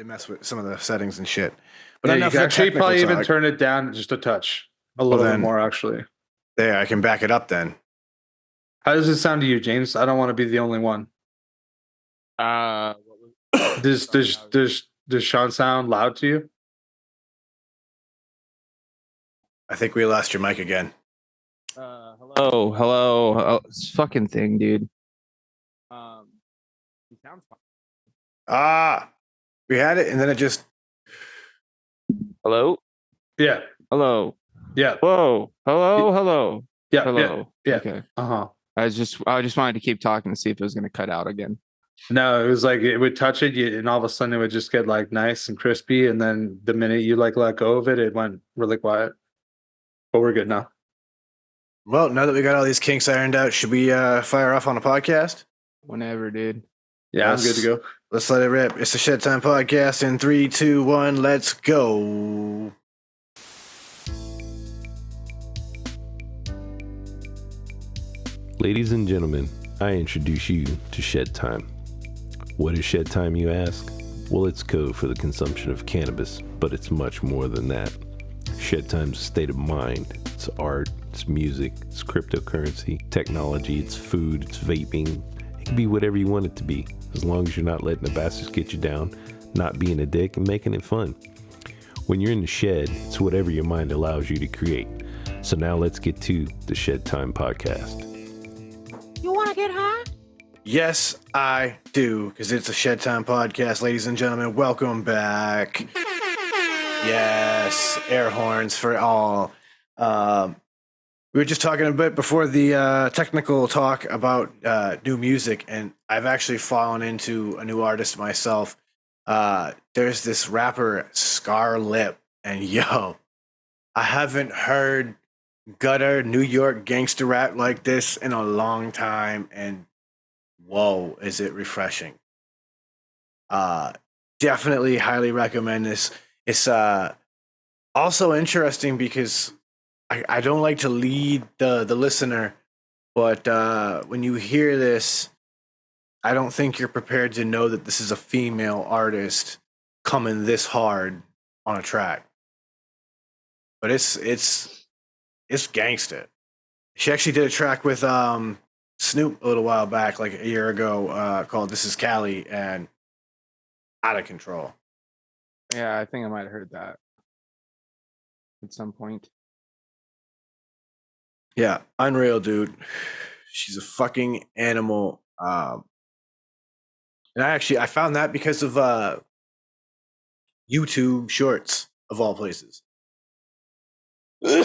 to mess with some of the settings and shit. But Yeah, you enough can of the actually technical probably even talk. turn it down just a touch, a little bit then- more actually. There, I can back it up then. How does it sound to you, James? I don't want to be the only one. Does Sean sound loud to you? I think we lost your mic again. Hello. Oh, this fucking thing, dude. It sounds fine. We had it, and then it just. Hello. Yeah. Hello. Yeah. Whoa. Hello. Hello. Yeah. Hello. Yeah. Okay. Uh-huh. I just wanted to keep talking to see if it was going to cut out again. No, it was like it would touch it, and all of a sudden it would just get like nice and crispy, and then the minute you like let go of it, it went really quiet. But we're good now. Well, now that we got all these kinks ironed out, should we fire off on a podcast? Whenever, dude. Yeah, I'm good to go. Let's let it rip. It's the Shedtime podcast in 3, 2, 1. Let's go. Ladies and gentlemen, I introduce you to Shedtime. What is Shedtime, you ask? Well, it's code for the consumption of cannabis, but it's much more than that. Shedtime's a state of mind. It's art, it's music, it's cryptocurrency, technology, it's food, it's vaping. It can be whatever you want it to be, as long as you're not letting the bastards get you down, not being a dick, and making it fun. When you're in the shed, it's whatever your mind allows you to create. So now let's get to the Shedtime podcast. You want to get high? Yes, I do, because it's a Shedtime podcast. Ladies and gentlemen, welcome back. Yes, air horns for all. We were just talking a bit before the technical talk about new music, and I've actually fallen into a new artist myself. There's this rapper, ScarLip, and yo, I haven't heard gutter New York gangster rap like this in a long time, and whoa, is it refreshing. Definitely highly recommend this. It's also interesting because I don't like to lead the listener, but when you hear this, I don't think you're prepared to know that this is a female artist coming this hard on a track. But it's gangsta. She actually did a track with Snoop a little while back, like a year ago, called "This Is Cali," and out of control. Yeah, I think I might have heard that at some point. Yeah, unreal, dude. She's a fucking animal. And I found that because of YouTube Shorts, of all places. You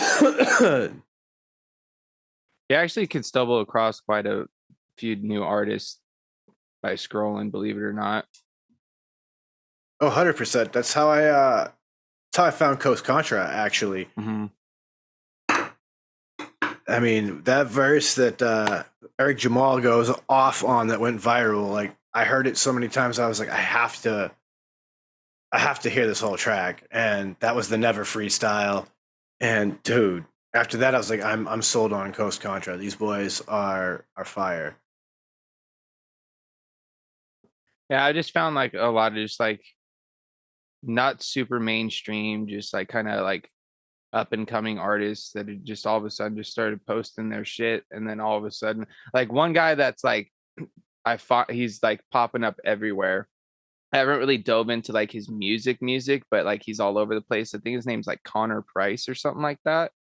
actually could stumble across quite a few new artists by scrolling, believe it or not. Oh, 100%. That's how I found Coast Contra, actually. Mm-hmm. I mean, that verse that Eric Jamal goes off on that went viral, like, I heard it so many times, I was like, I have to hear this whole track. And that was the Never freestyle. And dude, after that, I was like, I'm sold on Coast Contra. These boys are fire. Yeah, I just found like a lot of just like not super mainstream, just like kind of like up and coming artists that had just all of a sudden just started posting their shit, and then all of a sudden, like one guy that's like he's like popping up everywhere. I haven't really dove into like his music, but like he's all over the place. I think his name's like Connor Price or something like that.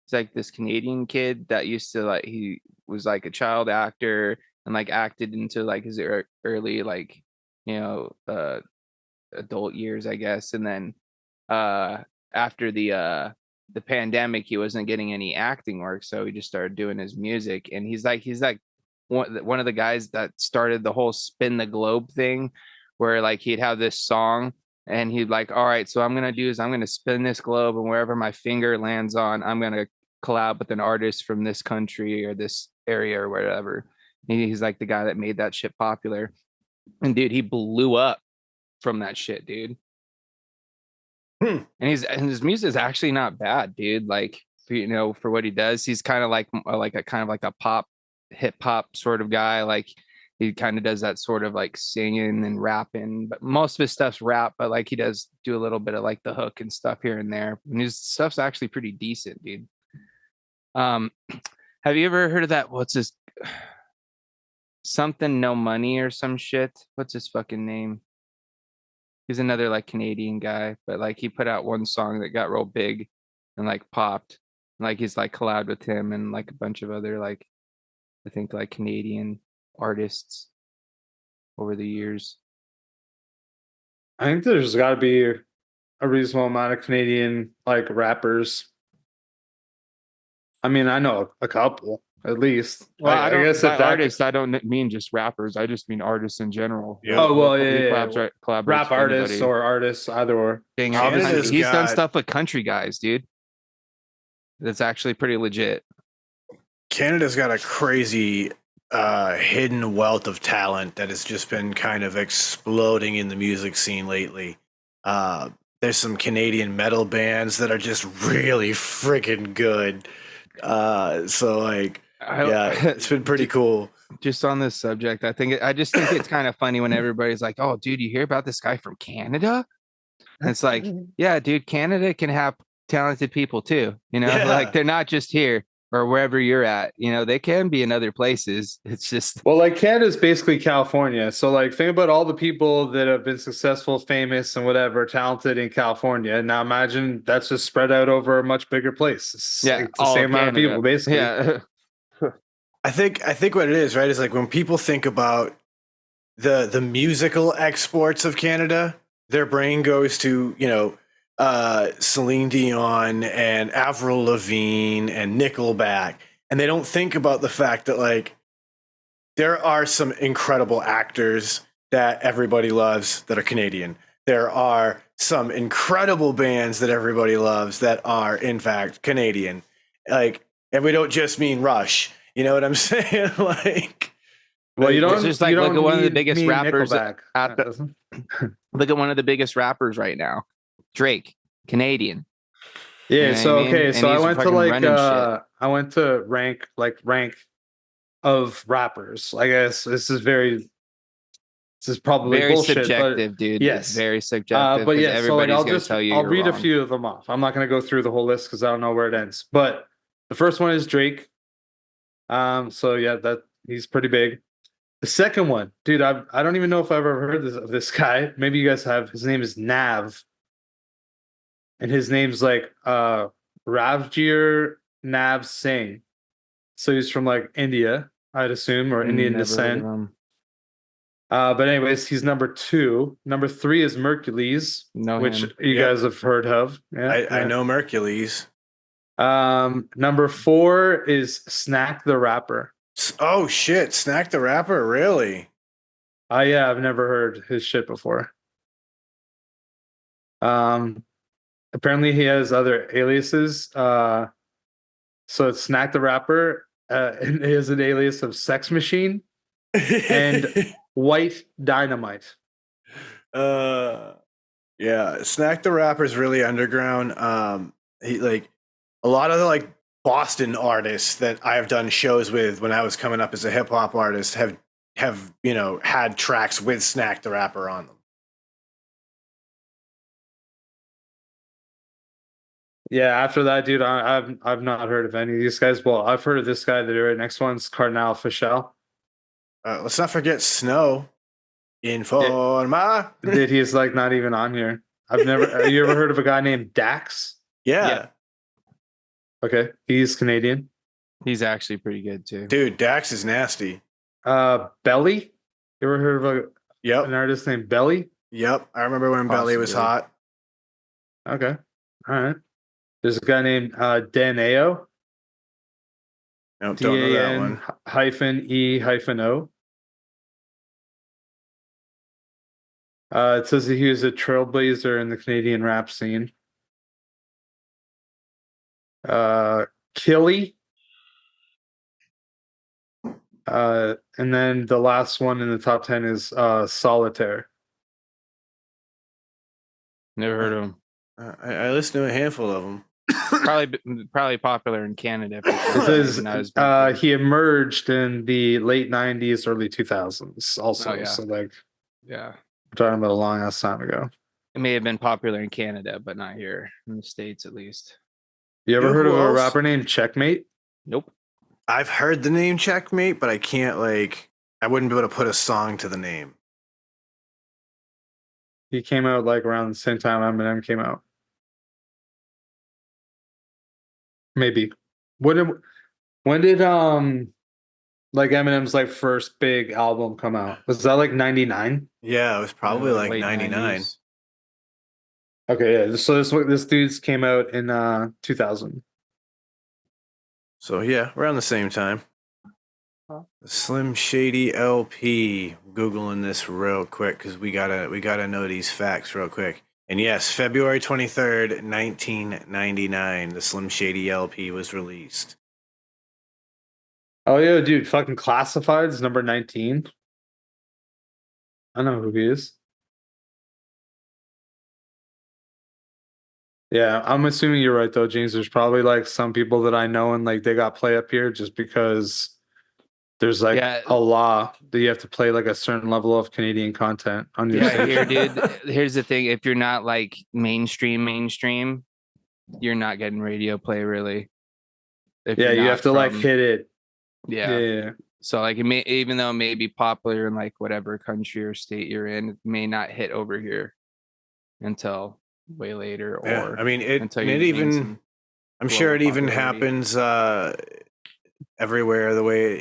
He's like this Canadian kid that used to like, he was like a child actor and like acted into like his early like, adult years, I guess. And then after the pandemic, he wasn't getting any acting work, so he just started doing his music. And he's like one of the guys that started the whole spin the globe thing, where like he'd have this song and he'd like, all right, so I'm gonna spin this globe, and wherever my finger lands on, I'm gonna collab with an artist from this country or this area or whatever. He's like the guy that made that shit popular. And dude, he blew up from that shit, dude. And his music is actually not bad, dude. Like, for what he does, he's kind of like a pop, hip hop sort of guy. Like He kind of does that sort of like singing and rapping, but most of his stuff's rap, but like he does do a little bit of like the hook and stuff here and there. And his stuff's actually pretty decent, dude. Have you ever heard of that? What's his something no money or some shit? What's his fucking name? He's another like Canadian guy, but like he put out one song that got real big and like popped. Like he's like collabed with him and like a bunch of other like I think like Canadian artists over the years. I think there's got to be a reasonable amount of Canadian like rappers. I mean, I know a couple at least. Well, I don't, guess by that artists, I don't mean just rappers. I just mean artists in general. Yeah. Oh well, He yeah. collaborates Rap with artists anybody. or artists, either or. Dang, Canada's he's done got- stuff with country guys, dude. That's actually pretty legit. Canada's got a crazy hidden wealth of talent that has just been kind of exploding in the music scene lately. There's some Canadian metal bands that are just really freaking good. So like, yeah, it's been pretty cool. Just on this subject, I just think it's kind of funny when everybody's like, "Oh, dude, you hear about this guy from Canada?" And it's like, yeah, dude, Canada can have talented people too. You know, Yeah. like they're not just here or wherever you're at. You know, they can be in other places. It's just Well, like Canada's basically California. So like think about all the people that have been successful, famous, and whatever, talented in California. Now imagine that's just spread out over a much bigger place. It's yeah, like the all same of amount of Canada. people, basically. Yeah. I think what it is, right, is like when people think about the musical exports of Canada, their brain goes to, Celine Dion and Avril Lavigne and Nickelback, and they don't think about the fact that like there are some incredible actors that everybody loves that are Canadian. There are some incredible bands that everybody loves that are in fact Canadian. Like, and we don't just mean Rush. You know what I'm saying? Like, Well, you It's don't. just like, you look don't at one of the need biggest me, rappers Nickelback. at the- Look at one of the biggest rappers right now, Drake, Canadian. Yeah. You know So what I mean? okay. And So I he's went to fucking like running shit. I went to rank of rappers. I guess this is probably Very bullshit, subjective, dude. yes. It's very subjective. but because yeah. So like everybody's gonna tell you I'll you're read a wrong. few of them off. I'm not gonna go through the whole list because I don't know where it ends. But the first one is Drake. So yeah, that he's pretty big. The second one, dude, I don't even know if I've ever heard of this guy. Maybe you guys have. His name is Nav. And his name's like Ravjir Nav Singh. So he's from like India, I'd assume, or Indian Never heard of descent. him. But anyways, he's number 2. Number 3 is Mercules, Know which him. you Yep. guys have heard of. Yeah, I know Mercules. Number 4 is Snack the Rapper. Oh shit, Snack the Rapper, really? Yeah, I've never heard his shit before. Apparently he has other aliases. So it's Snack the Rapper, and he has an alias of Sex Machine and White Dynamite. Yeah, Snack the Rapper's really underground. He like a lot of the like Boston artists that I've done shows with when I was coming up as a hip hop artist have had tracks with Snack the Rapper on them. Yeah, after that, dude, I've not heard of any of these guys. Well, I've heard of this guy. The right next one's Cardinal Fischel. Let's not forget Snow. Informa. Dude, he's like not even on here. Have you ever heard of a guy named Dax? Yeah. Okay, he's Canadian. He's actually pretty good too. Dude, Dax is nasty. Belly. You ever heard of an Yep. artist named Belly? Yep. I remember when Belly was Possibly. hot. Okay, all right. There's a guy named Daneo. No, don't know that one. DAN-E-O. It says that he was a trailblazer in the Canadian rap scene. Killy. And then the last one in the top 10 is Solitaire. Never heard of him. I listened to a handful of them. Probably popular in Canada. For It sure, says maybe not as big. he emerged in the late 90s, early 2000s also. Oh, yeah. So like Yeah, we're talking about a long ass time ago. it may have been popular in Canada, but not here in the States, at least. You You ever know heard who of a else? rapper named Checkmate? Nope. I've heard the name Checkmate, but I can't I wouldn't be able to put a song to the name. He came out like around the same time Eminem came out. Maybe. When did like Eminem's like first big album come out? Was that like 99? Yeah, it was probably like Late 99. 90s. Okay, yeah. So this dude's came out in 2000. So yeah, around the same time. Huh. The Slim Shady LP. Googling this real quick because we gotta know these facts real quick. And yes, February 23rd, 1999, the Slim Shady LP was released. Oh yeah, dude, fucking Classified's number 19. I know who he is. Yeah, I'm assuming you're right though, James. There's probably like some people that I know and like they got play up here just because there's like Yeah. a law that you have to play like a certain level of Canadian content on your Yeah, station. here, dude. Here's the thing: if you're not like mainstream, you're not getting radio play really. If Yeah, you're you not have to like from- hit it. Yeah. Yeah. So like, it may, even though it may be popular in like whatever country or state you're in, it may not hit over here until way later, Yeah, or I mean it. until And you it gain even. some I'm sure it global even popularity. happens everywhere the way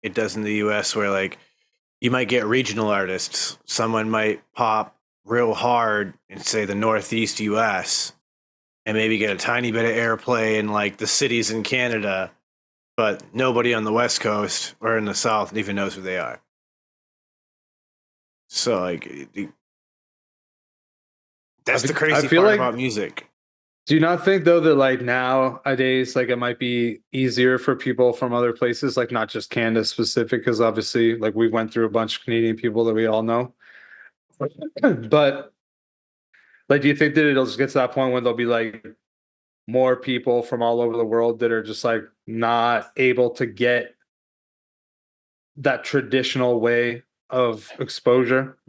it does in the U.S. Where like you might get regional artists. Someone might pop real hard in say the Northeast U.S. and maybe get a tiny bit of airplay in like the cities in Canada, but nobody on the West Coast or in the South even knows who they are. So like that's the crazy feel part like- about music. Do you not think though that like nowadays like it might be easier for people from other places, like not just Canada specific, because obviously like we went through a bunch of Canadian people that we all know. But like, do you think that it'll just get to that point when there'll be like more people from all over the world that are just like not able to get that traditional way of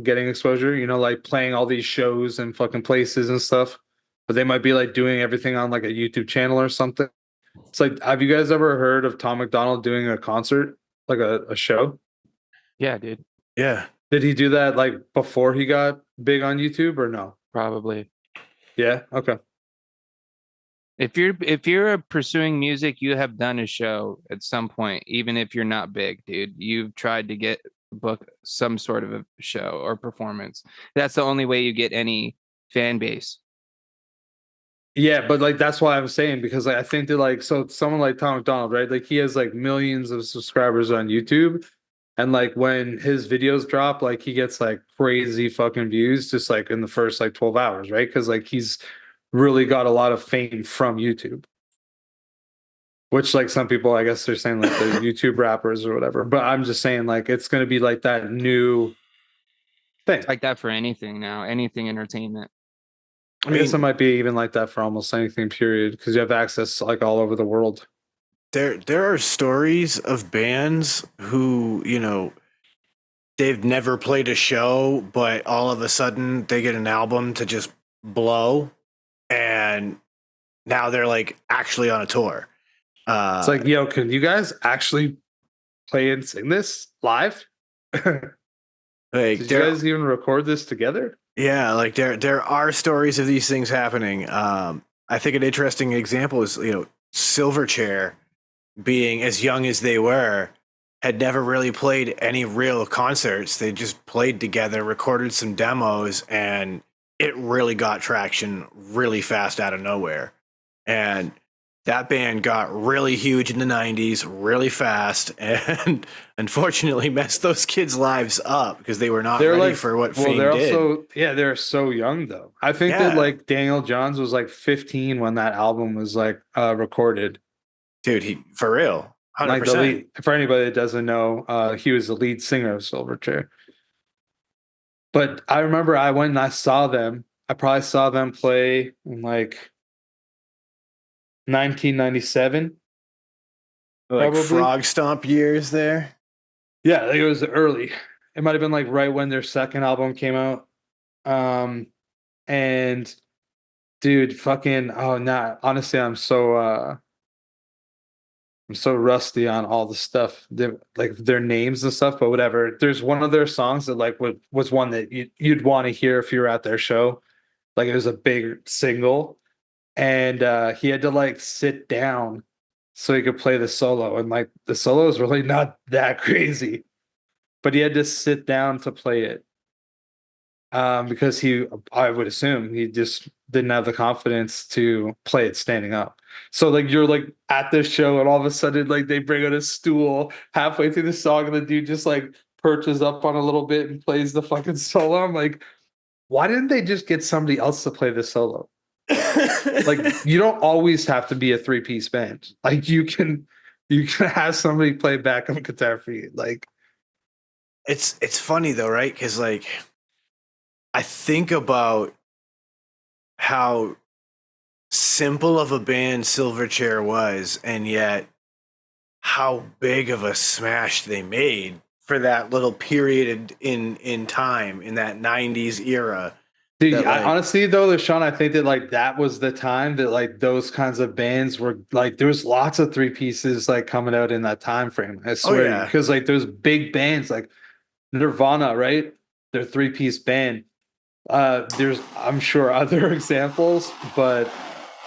getting exposure, like playing all these shows and fucking places and stuff, but they might be like doing everything on like a YouTube channel or something. It's like, have you guys ever heard of Tom McDonald doing a concert, like a show? Yeah, dude. Yeah. Did he do that like before he got big on YouTube or no? Probably. Yeah. Okay. If you're pursuing music, you have done a show at some point, even if you're not big, dude. You've tried to book some sort of a show or performance. That's the only way you get any fan base. Yeah, but like that's why I'm saying, because like, I think that like, so someone like Tom McDonald, right? Like he has like millions of subscribers on YouTube, and like when his videos drop, like he gets like crazy fucking views just like in the first like 12 hours, right? Because like he's really got a lot of fame from YouTube. Which like some people, I guess they're saying like they're YouTube rappers or whatever. But I'm just saying like it's gonna be like that new thing. It's like that for anything now, anything entertainment. I guess it might be even like that for almost anything, period, because you have access like all over the world. There are stories of bands who, they've never played a show, but all of a sudden they get an album to just blow, and now they're like actually on a tour. It's like, yo, can you guys actually play and sing this live? like Did you guys even record this together? yeah, like there are stories of these things happening. I think an interesting example is Silverchair, being as young as they were, had never really played any real concerts. They just played together, recorded some demos, and it really got traction really fast out of nowhere. And that band got really huge in the 90s really fast, and unfortunately messed those kids' lives up because they were not ready for what fame they're did. also, yeah, they're so young though. I think that Yeah. like Daniel Johns was like 15 when that album was like recorded. Dude, he for real. 100%. Like the lead, for anybody that doesn't know, he was the lead singer of Silverchair. But I remember I went and I saw them. I probably saw them play in like 1997. Like Probably. frog stomp years there. Yeah, I think it was early. It might have been like right when their second album came out. And dude, fucking oh nah. Honestly, I'm so rusty on all the stuff, like their names and stuff, but whatever. There's one of their songs that like was one that you'd want to hear if you were at their show. Like it was a big single, and he had to like sit down so he could play the solo, and like the solo is really not that crazy, but he had to sit down to play it because I would assume he just didn't have the confidence to play it standing up. So like you're like at this show and all of a sudden like they bring out a stool halfway through the song and the dude just like perches up on a little bit and plays the fucking solo. I'm like, why didn't they just get somebody else to play the solo? Like you don't always have to be a 3-piece band. Like you can have somebody play backup guitar for you. Like It's funny though, right? Because like I think about how simple of a band Silverchair was, and yet how big of a smash they made for that little period in time in that 90s era. dude, That, like, honestly though, Sean, I think that like that was the time that like those kinds of bands were like there was lots of 3-pieces like coming out in that time frame. I swear, yeah. because like those big bands like Nirvana, right? They're 3-piece band. There's I'm sure other examples, but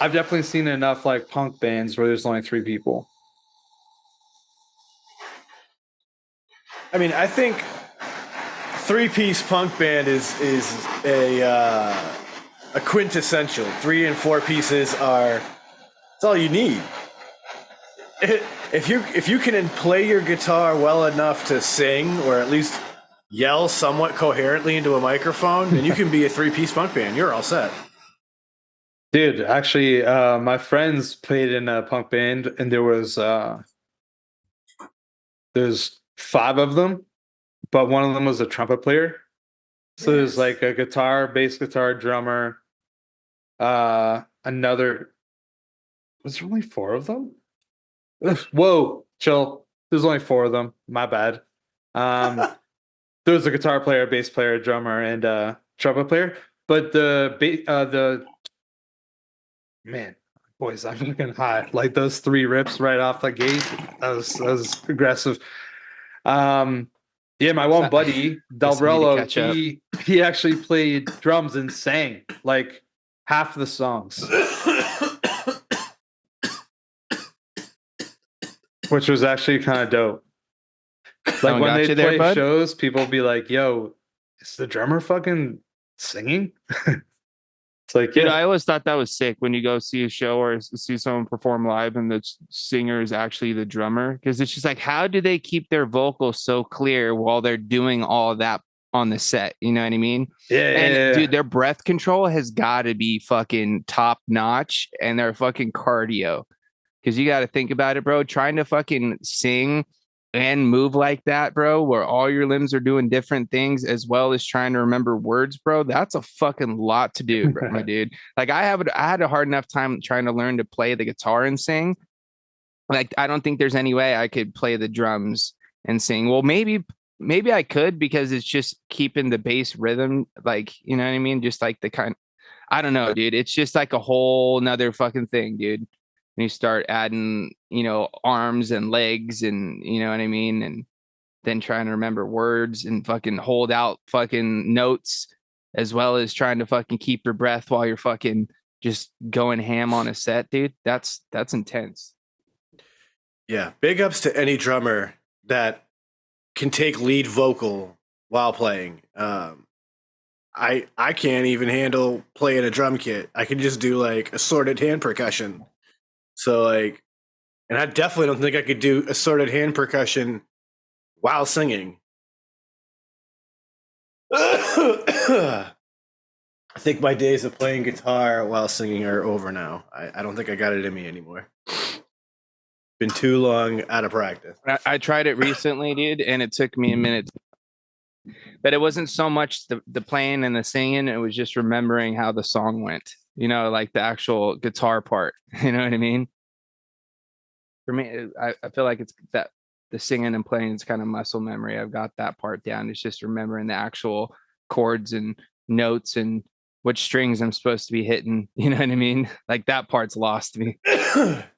I've definitely seen enough like punk bands where there's only 3 people. I mean, I think 3-piece punk band is a quintessential. 3 and 4 pieces are it's all you need. If you can play your guitar well enough to sing or at least yell somewhat coherently into a microphone, then you can be a 3-piece punk band. You're all set. Dude, actually, my friends played in a punk band, and there's 5 of them, but one of them was a trumpet player. So there's like a guitar, bass guitar, drummer, another. Was there only 4 of them? Whoa, chill. There's only 4 of them. My bad. There was a guitar player, bass player, drummer, and trumpet player. But the man, boys, I'm looking high. Like those 3 rips right off the gate. That was aggressive. Yeah, my one buddy, Dalrello, he actually played drums and sang like half the songs. Which was actually kind of dope. Like when they play shows, people will be like, yo, is the drummer fucking singing? It's like, dude, I always thought that was sick when you go see a show or see someone perform live and the singer is actually the drummer. Because it's just like, how do they keep their vocals so clear while they're doing all that on the set? You know what I mean? Yeah. Dude, their breath control has got to be fucking top notch, and their fucking cardio. Because you got to think about it, bro. Trying to fucking sing and move like that, bro, where all your limbs are doing different things as well as trying to remember words, bro. That's a fucking lot to do, bro, my dude. Like I had a hard enough time trying to learn to play the guitar and sing. Like I don't think there's any way I could play the drums and sing. Well, maybe I could, because it's just keeping the bass rhythm, like, you know what I mean? Just like I don't know, dude. It's just like a whole nother fucking thing, dude. And you start adding, arms and legs and, you know what I mean? And then trying to remember words and fucking hold out fucking notes, as well as trying to fucking keep your breath while you're fucking just going ham on a set, dude. That's intense. Yeah. Big ups to any drummer that can take lead vocal while playing. I can't even handle playing a drum kit. I can just do like assorted hand percussion. So like, and I definitely don't think I could do assorted hand percussion while singing. I think my days of playing guitar while singing are over now. I don't think I got it in me anymore. Been too long out of practice. I tried it recently, dude, and it took me a minute. But it wasn't so much the playing and the singing, it was just remembering how the song went, like the actual guitar part. You know what I mean? For me, I feel like it's that the singing and playing is kind of muscle memory. I've got that part down. It's just remembering the actual chords and notes and which strings I'm supposed to be hitting. You know what I mean? Like that part's lost to me.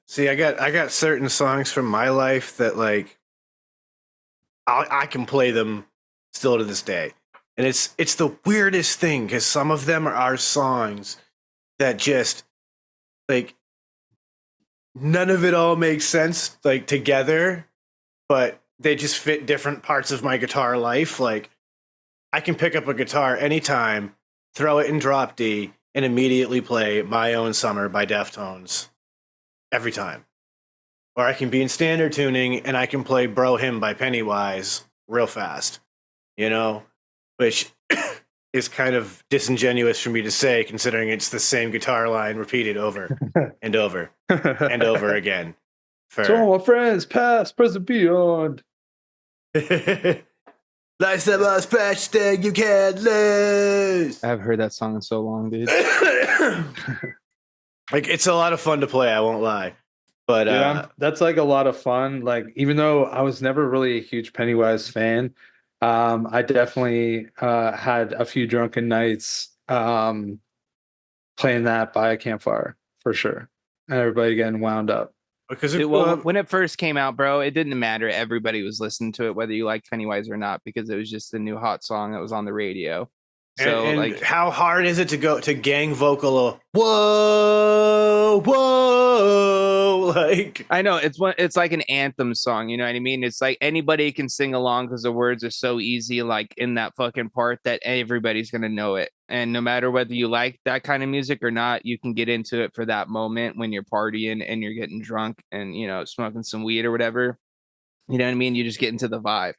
See, I got certain songs from my life that like I can play them still to this day, and it's the weirdest thing because some of them are songs that just like none of it all makes sense like together, but they just fit different parts of my guitar life. Like I can pick up a guitar anytime, throw it in drop D, and immediately play My Own Summer by Deftones every time. Or I can be in standard tuning and I can play Bro Hymn by Pennywise real fast, which is kind of disingenuous for me to say considering it's the same guitar line repeated over and over and over again. To all my friends, past, present, beyond. Life's the most precious thing you can't lose. I haven't heard that song in so long, dude. Like it's a lot of fun to play, I won't lie. But Dude, that's like a lot of fun. Like even though I was never really a huge Pennywise fan, I definitely had a few drunken nights playing that by a campfire for sure, and everybody getting wound up. because Dude, well, when it first came out, bro, it didn't matter. Everybody was listening to it, whether you liked Pennywise or not, because it was just the new hot song that was on the radio. So, and like, how hard is it to go to gang vocal a whoa, whoa, like I know it's like an anthem song, you know what I mean? It's like anybody can sing along because the words are so easy, like in that fucking part that everybody's gonna know it. And no matter whether you like that kind of music or not, you can get into it for that moment when you're partying and you're getting drunk and smoking some weed or whatever. You know what I mean? You just get into the vibe.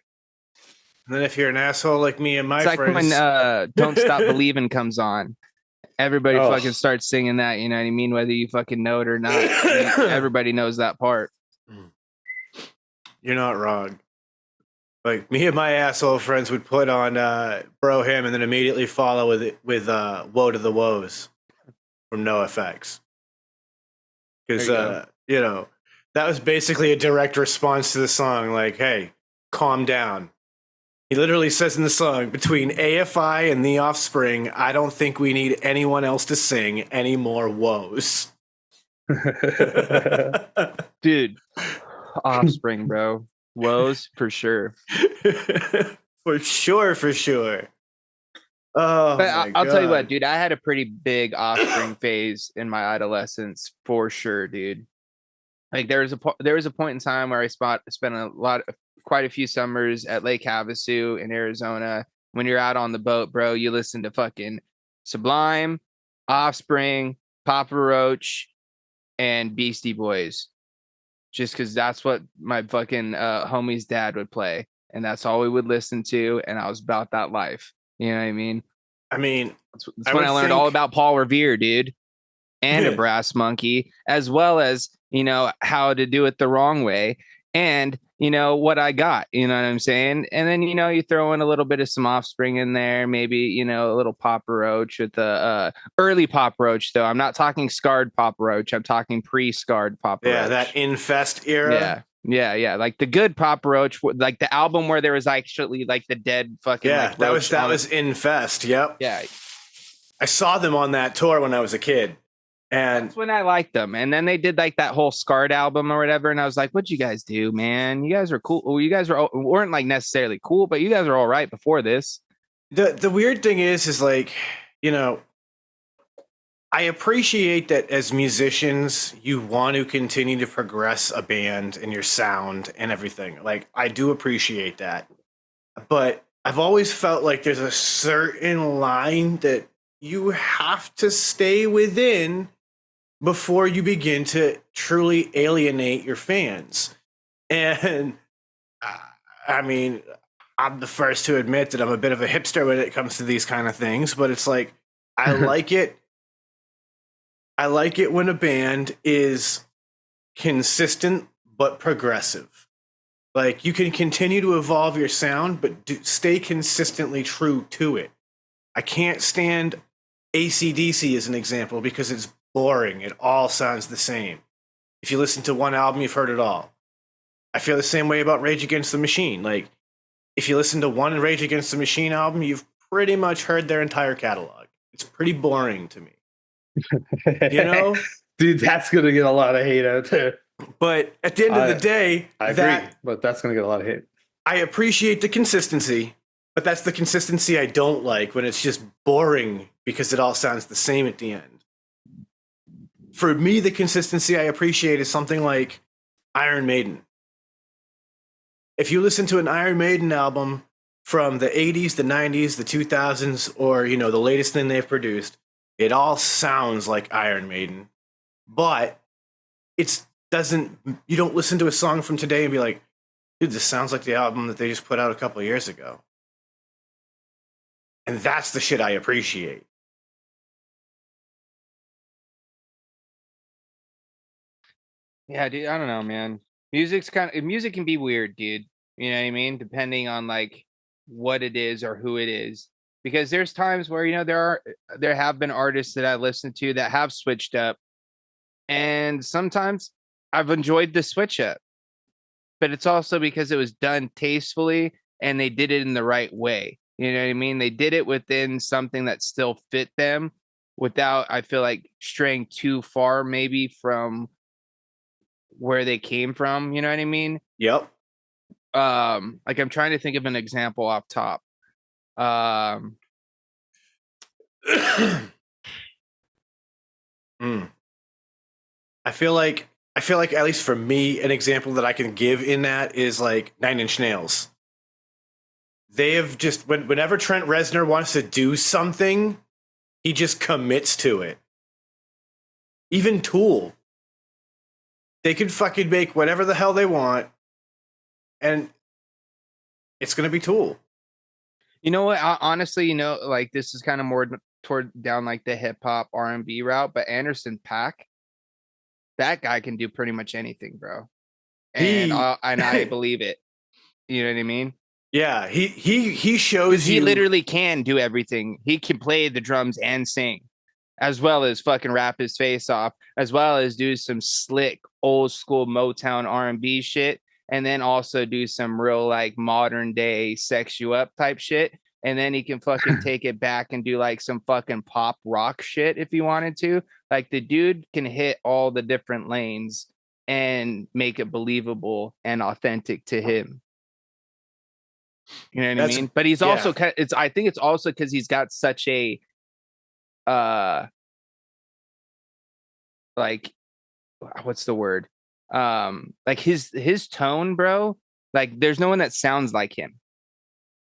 and then if you're an asshole like me and my It's like friends, when Don't Stop Believing comes on. Everybody Oh. fucking starts singing that, you know what I mean? Whether you fucking know it or not. Everybody knows that part. you're not wrong. Like me and my asshole friends would put on Bro Hymn and then immediately follow with Woe to the Woes from NoFX. Because There you that was basically a direct response to the song, like, hey, calm down. He literally says in the song, between AFI and The Offspring, I don't think we need anyone else to sing any more woes. Dude, Offspring, bro. Woes for sure. For sure. Oh, But my I'll tell you God. what, dude, I had a pretty big Offspring phase in my adolescence for sure, dude. Like there was a point in time where I spent quite a few summers at Lake Havasu in Arizona. When you're out on the boat, bro, you listen to fucking Sublime, Offspring, Papa Roach, and Beastie Boys. Just because that's what my fucking homie's dad would play. And that's all we would listen to. And I was about that life. You know what I mean? I mean, That's I when would I learned all think- about Paul Revere, dude. And a brass monkey, as well as, how to do it the wrong way. And, what I got, you know what I'm saying? And then, you throw in a little bit of some Offspring in there, maybe, a little Papa Roach with the early Papa Roach, though. I'm not talking scarred Papa Roach. I'm talking pre-scarred Papa Roach. yeah, that Infest era. Yeah. Like the good Papa Roach, like the album where there was actually like the dead fucking. Yeah, like, that roach was Infest. Yep. Yeah. I saw them on that tour when I was a kid. And That's when I liked them. And then they did like that whole Scarred album or whatever. And I was like, what'd you guys do, man? You guys are cool. Well, you guys weren't like necessarily cool, but you guys are all right before this. the weird thing is like, I appreciate that as musicians, you want to continue to progress a band and your sound and everything. Like, I do appreciate that. But I've always felt like there's a certain line that you have to stay within before you begin to truly alienate your fans. And I mean, I'm the first to admit that I'm a bit of a hipster when it comes to these kind of things, but it's like, I like it. I like it when a band is consistent but progressive. Like, you can continue to evolve your sound, but stay consistently true to it. I can't stand AC/DC as an example because it's boring. It all sounds the same. If you listen to one album, you've heard it all. I feel the same way about Rage Against the Machine. Like, if you listen to one Rage Against the Machine album, you've pretty much heard their entire catalog. It's pretty boring to me. You know? Dude, that's gonna get a lot of hate out there. But at the end of the day, I agree, but that's gonna get a lot of hate. I appreciate the consistency, but that's the consistency I don't like, when it's just boring because it all sounds the same at the end. For me, the consistency I appreciate is something like Iron Maiden. If you listen to an Iron Maiden album from the 80s, the 90s, the 2000s, or, you know, the latest thing they've produced, it all sounds like Iron Maiden. But you don't listen to a song from today and be like, dude, this sounds like the album that they just put out a couple of years ago. And that's the shit I appreciate. Yeah, dude, I don't know, man. Music can be weird, dude. You know what I mean? Depending on like what it is or who it is. Because there's times where, you know, there have been artists that I listened to that have switched up. And sometimes I've enjoyed the switch up. But it's also because it was done tastefully and they did it in the right way. You know what I mean? They did it within something that still fit them without, I feel like, straying too far maybe from where they came from. You know what I mean? Yep. Like, I'm trying to think of an example off top. I feel like at least for me, an example that I can give in that is like 9 Inch Nails. They have just, whenever Trent Reznor wants to do something, he just commits to it. Even Tool. They can fucking make whatever the hell they want, and it's going to be Tool. You know what? Honestly, you know, like, this is kind of more toward down like the hip hop R&B route, but Anderson .Paak, that guy can do pretty much anything, bro. And I believe it. You know what I mean? Yeah, he shows He you. literally can do everything. He can play the drums and sing, as well as fucking rap his face off, as well as do some slick old school Motown R&B shit, and then also do some real like modern day sex you up type shit. And then he can fucking take it back and do like some fucking pop rock shit if he wanted to. Like, the dude can hit all the different lanes and make it believable and authentic to him. You know what I mean? But he's also, I think it's also because he's got such a, like, what's the word? Like his tone, bro. Like, there's no one that sounds like him.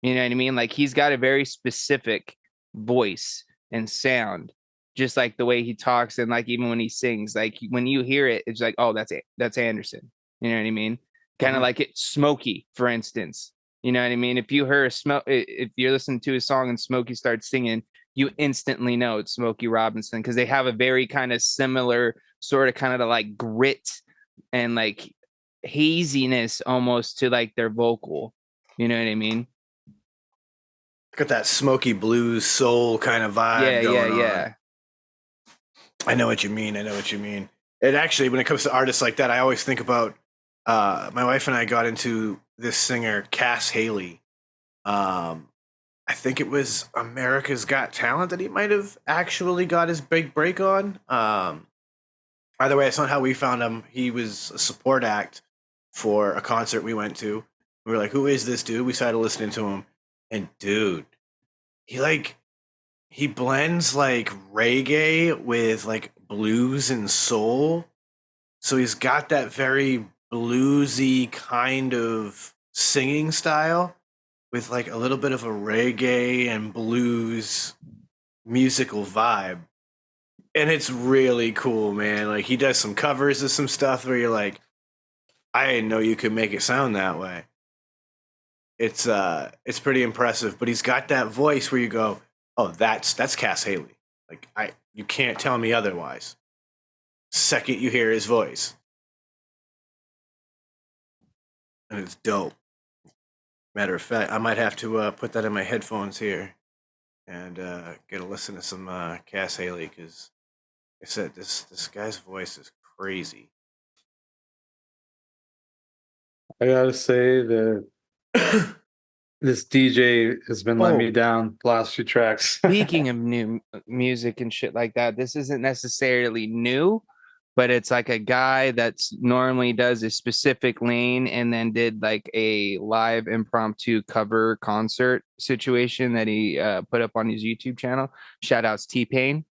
You know what I mean? Like, he's got a very specific voice and sound, just like the way he talks, and like even when he sings, like when you hear it, it's like, oh, that's Anderson. You know what I mean? Kind of like it, Smokey, for instance. You know what I mean? If you hear if you're listening to a song and Smokey starts singing, you instantly know it's Smokey Robinson, because they have a very kind of similar sort of kind of like grit and like haziness almost to like their vocal. You know what I mean? Got that smoky blues soul kind of vibe going on. I know what you mean. And actually, when it comes to artists like that, I always think about my wife and I got into this singer, Cass Haley. I think it was America's Got Talent that he might have actually got his big break on. Either way, that's not how we found him. He was a support act for a concert we went to. We were like, who is this dude? We started listening to him. And dude, he blends like reggae with like blues and soul. So he's got that very bluesy kind of singing style with like a little bit of a reggae and blues musical vibe. And it's really cool, man. Like, he does some covers of some stuff where you're like, I didn't know you could make it sound that way. It's pretty impressive, but he's got that voice where you go, oh, that's Cass Haley. Like, you can't tell me otherwise. Second you hear his voice. and it's dope. Matter of fact, I might have to put that in my headphones here and get a listen to some Cass Haley because I said this guy's voice is crazy. I gotta say that this DJ has been letting Oh. me down the last few tracks. Speaking of new music and shit like that, this isn't necessarily new, but it's like a guy that's normally does a specific lane and then did like a live impromptu cover concert situation that he put up on his YouTube channel. Shout outs T-Pain.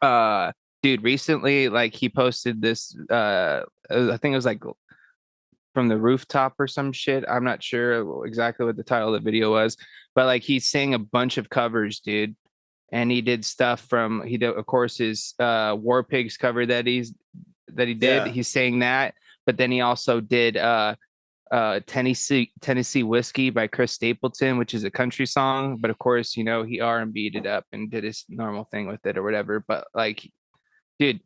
Dude, recently, like he posted this, I think it was like from the rooftop or some shit. I'm not sure exactly what the title of the video was, but like he sang a bunch of covers, dude. And he did stuff from he did, of course, his War Pigs cover that he did. Yeah. He's saying that, but then he also did Tennessee Whiskey by Chris Stapleton, which is a country song. But of course, you know, he R&B'd it up and did his normal thing with it or whatever. But like, dude,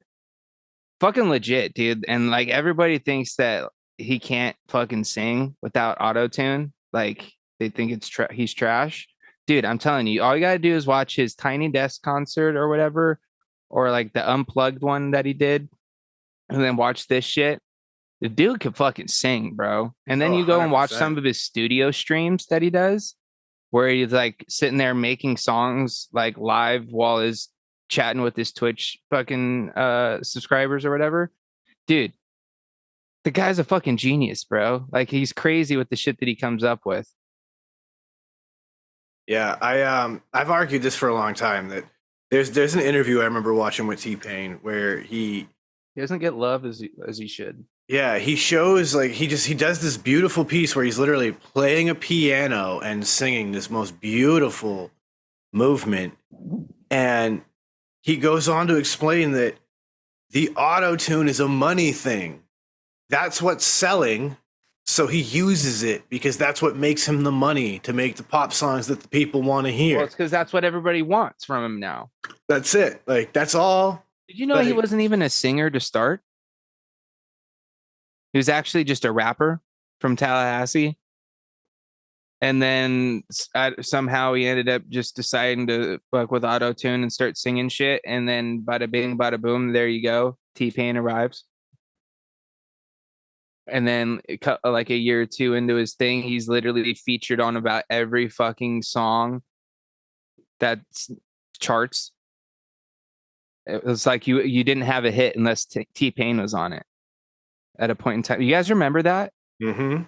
fucking legit, dude. And like everybody thinks that he can't fucking sing without auto-tune. Like they think he's trash. Dude, I'm telling you, all you gotta do is watch his Tiny Desk concert or whatever, or like the unplugged one that he did, and then watch this shit. The dude can fucking sing, bro. And then Oh, you go and watch 100%. some of his studio streams that he does, where he's like sitting there making songs like live while he's chatting with his Twitch fucking subscribers or whatever. Dude, the guy's a fucking genius, bro. Like he's crazy with the shit that he comes up with. Yeah, I've argued this for a long time that there's an interview I remember watching with T-Pain where he doesn't get love as he should. Yeah, he shows like he does this beautiful piece where he's literally playing a piano and singing this most beautiful movement. And he goes on to explain that the auto-tune is a money thing. That's what's selling. So he uses it because that's what makes him the money to make the pop songs that the people want to hear. Well, it's because that's what everybody wants from him now. That's it. Like, that's all. Did you know he wasn't even a singer to start? He was actually just a rapper from Tallahassee. And then somehow he ended up just deciding to fuck with auto-tune and start singing shit. And then bada bing, bada boom, there you go. T-Pain arrives. And then like a year or two into his thing, he's literally featured on about every fucking song that charts. It was like you didn't have a hit unless T-Pain was on it at a point in time. You guys remember that? Mm-hmm.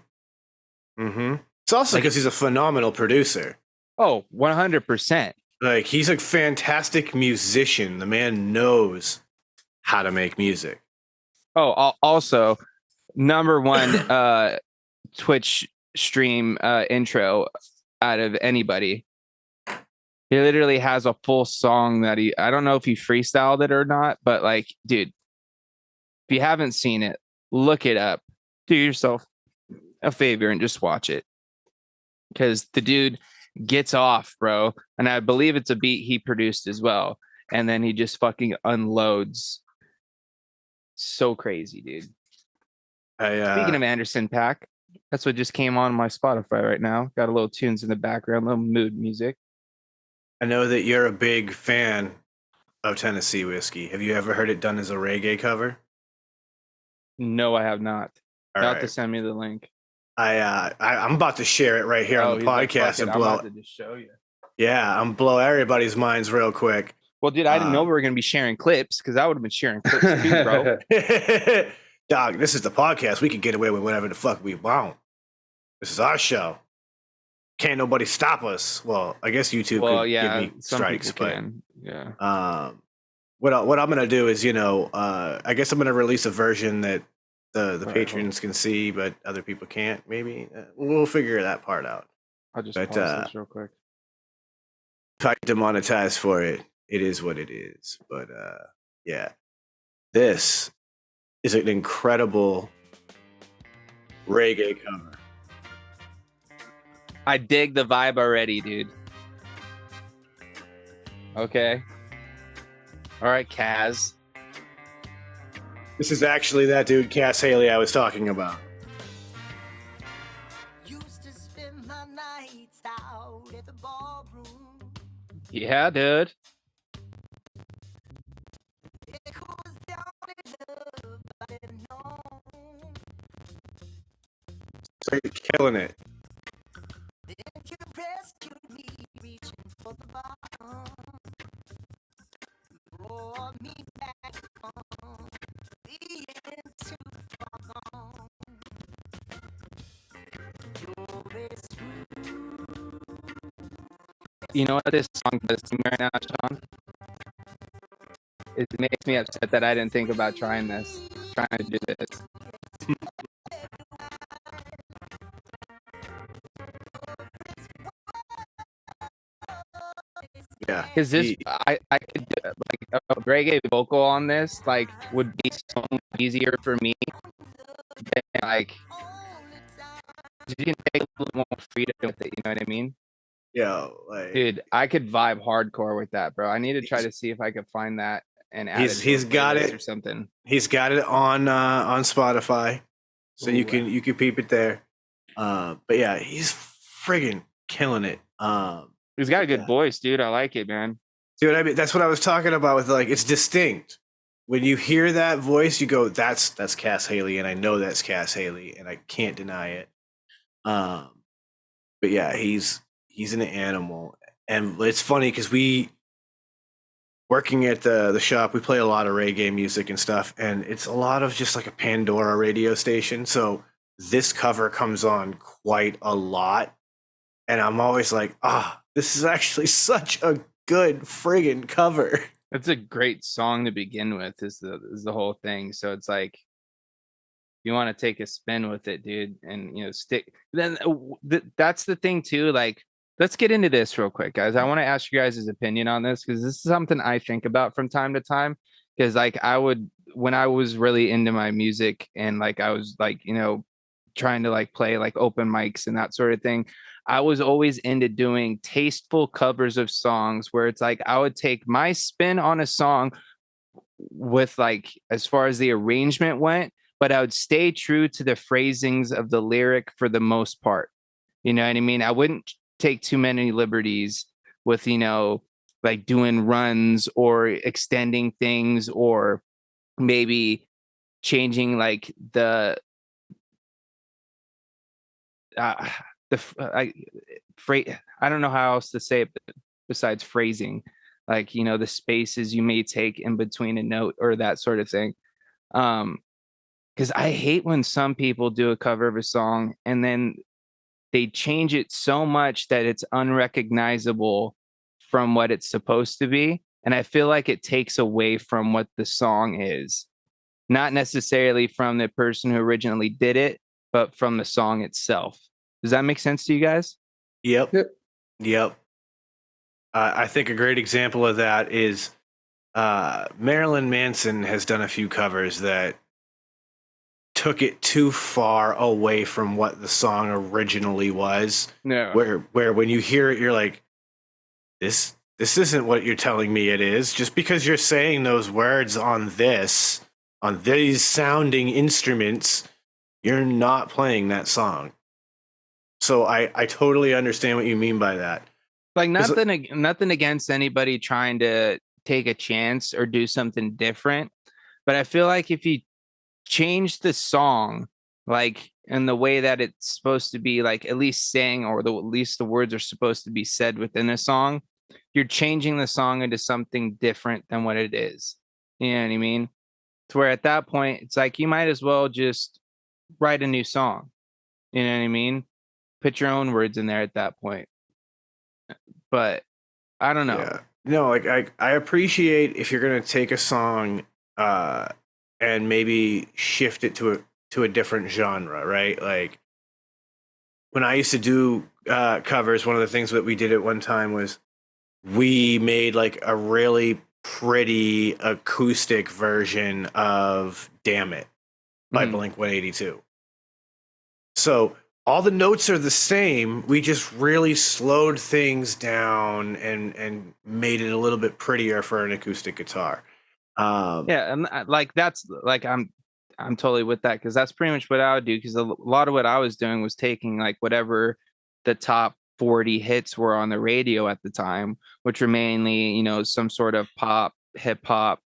Mm-hmm. It's also because he's a phenomenal producer. Oh, 100%. Like, he's a fantastic musician. The man knows how to make music. Oh, also, number one Twitch stream intro out of anybody. He literally has a full song that I don't know if he freestyled it or not, but like, dude, if you haven't seen it, look it up. Do yourself a favor and just watch it. Because the dude gets off, bro. And I believe it's a beat he produced as well. And then he just fucking unloads. So crazy, dude. Speaking of Anderson .Paak, that's what just came on my Spotify right now. Got a little tunes in the background, little mood music. I know that you're a big fan of Tennessee Whiskey. Have you ever heard it done as a reggae cover? No, I have not. All About right. to send me the link. I'm about to share it right here on the podcast and I'm blow. about to just show you. Yeah, I'm blow everybody's minds real quick. Well, dude, I didn't know we were gonna be sharing clips because I would have been sharing clips too, bro. Dog, this is the podcast. We can get away with whatever the fuck we want. This is our show. Can't nobody stop us. Well, I guess YouTube could give me strikes, but yeah. What I'm gonna do is, I guess I'm gonna release a version that the patrons can see, but other people can't. Maybe we'll figure that part out. I'll just pause this real quick. If I get demonetized for it, it is what it is. But yeah, this is an incredible reggae cover. I dig the vibe already, dude. Okay. All right, Kaz. This is actually that dude, Cass Haley, I was talking about. Yeah, dude. So you're killing it. You know what this song does to me right now, Sean? It makes me upset that I didn't think about trying to do this. Yeah. Because this, I could do, like a reggae vocal on this, like would be so much easier for me. Than, like, you can take a little more freedom with it. You know what I mean? Yo, like Dude, I could vibe hardcore with that, bro. I need to try to see if I could find that and add it to he's a got playlist it. or something. He's got it on Spotify, so you can peep it there. But yeah, he's friggin' killing it. He's got a good yeah. voice, dude. I like it, man. Dude, I mean, that's what I was talking about with like it's distinct. When you hear that voice, you go, "That's Cass Haley," and I know that's Cass Haley, and I can't deny it. But yeah, he's an animal, and it's funny because we working at the shop, we play a lot of reggae music and stuff, and it's a lot of just like a Pandora radio station. So this cover comes on quite a lot, and I'm always like, this is actually such a good friggin' cover. It's a great song to begin with, is the whole thing. So it's like you want to take a spin with it, dude, and stick. Then that's the thing too. Like, let's get into this real quick, guys. I want to ask you guys' opinion on this because this is something I think about from time to time. Because like when I was really into my music and like I was like trying to like play like open mics and that sort of thing, I was always into doing tasteful covers of songs where it's like I would take my spin on a song with like as far as the arrangement went, but I would stay true to the phrasings of the lyric for the most part. You know what I mean? I wouldn't take too many liberties with like doing runs or extending things or maybe changing like the I don't know how else to say it besides phrasing, like the spaces you may take in between a note or that sort of thing. Because I hate when some people do a cover of a song and then they change it so much that it's unrecognizable from what it's supposed to be, and I feel like it takes away from what the song is, not necessarily from the person who originally did it, but from the song itself. Does that make sense to you guys? Yep. I think a great example of that is Marilyn Manson has done a few covers that took it too far away from what the song originally was. No. Where when you hear it, you're like, this isn't what you're telling me it is. Just because you're saying those words on these sounding instruments, you're not playing that song. So I totally understand what you mean by that. Like nothing against anybody trying to take a chance or do something different, but I feel like if you change the song like in the way that it's supposed to be, like at least sang, or at least the words are supposed to be said within a song, you're changing the song into something different than what it is. You know what I mean? To where at that point it's like you might as well just write a new song. You know what I mean? Put your own words in there at that point. But I don't know. Yeah. No, like I appreciate if you're gonna take a song and maybe shift it to a different genre, right? Like when I used to do covers, one of the things that we did at one time was we made like a really pretty acoustic version of Damn It by Blink 182. So all the notes are the same. We just really slowed things down and made it a little bit prettier for an acoustic guitar. Yeah, and like that's like I'm totally with that, because that's pretty much what I would do. Because a lot of what I was doing was taking like whatever the top 40 hits were on the radio at the time, which were mainly, you know, some sort of pop, hip hop,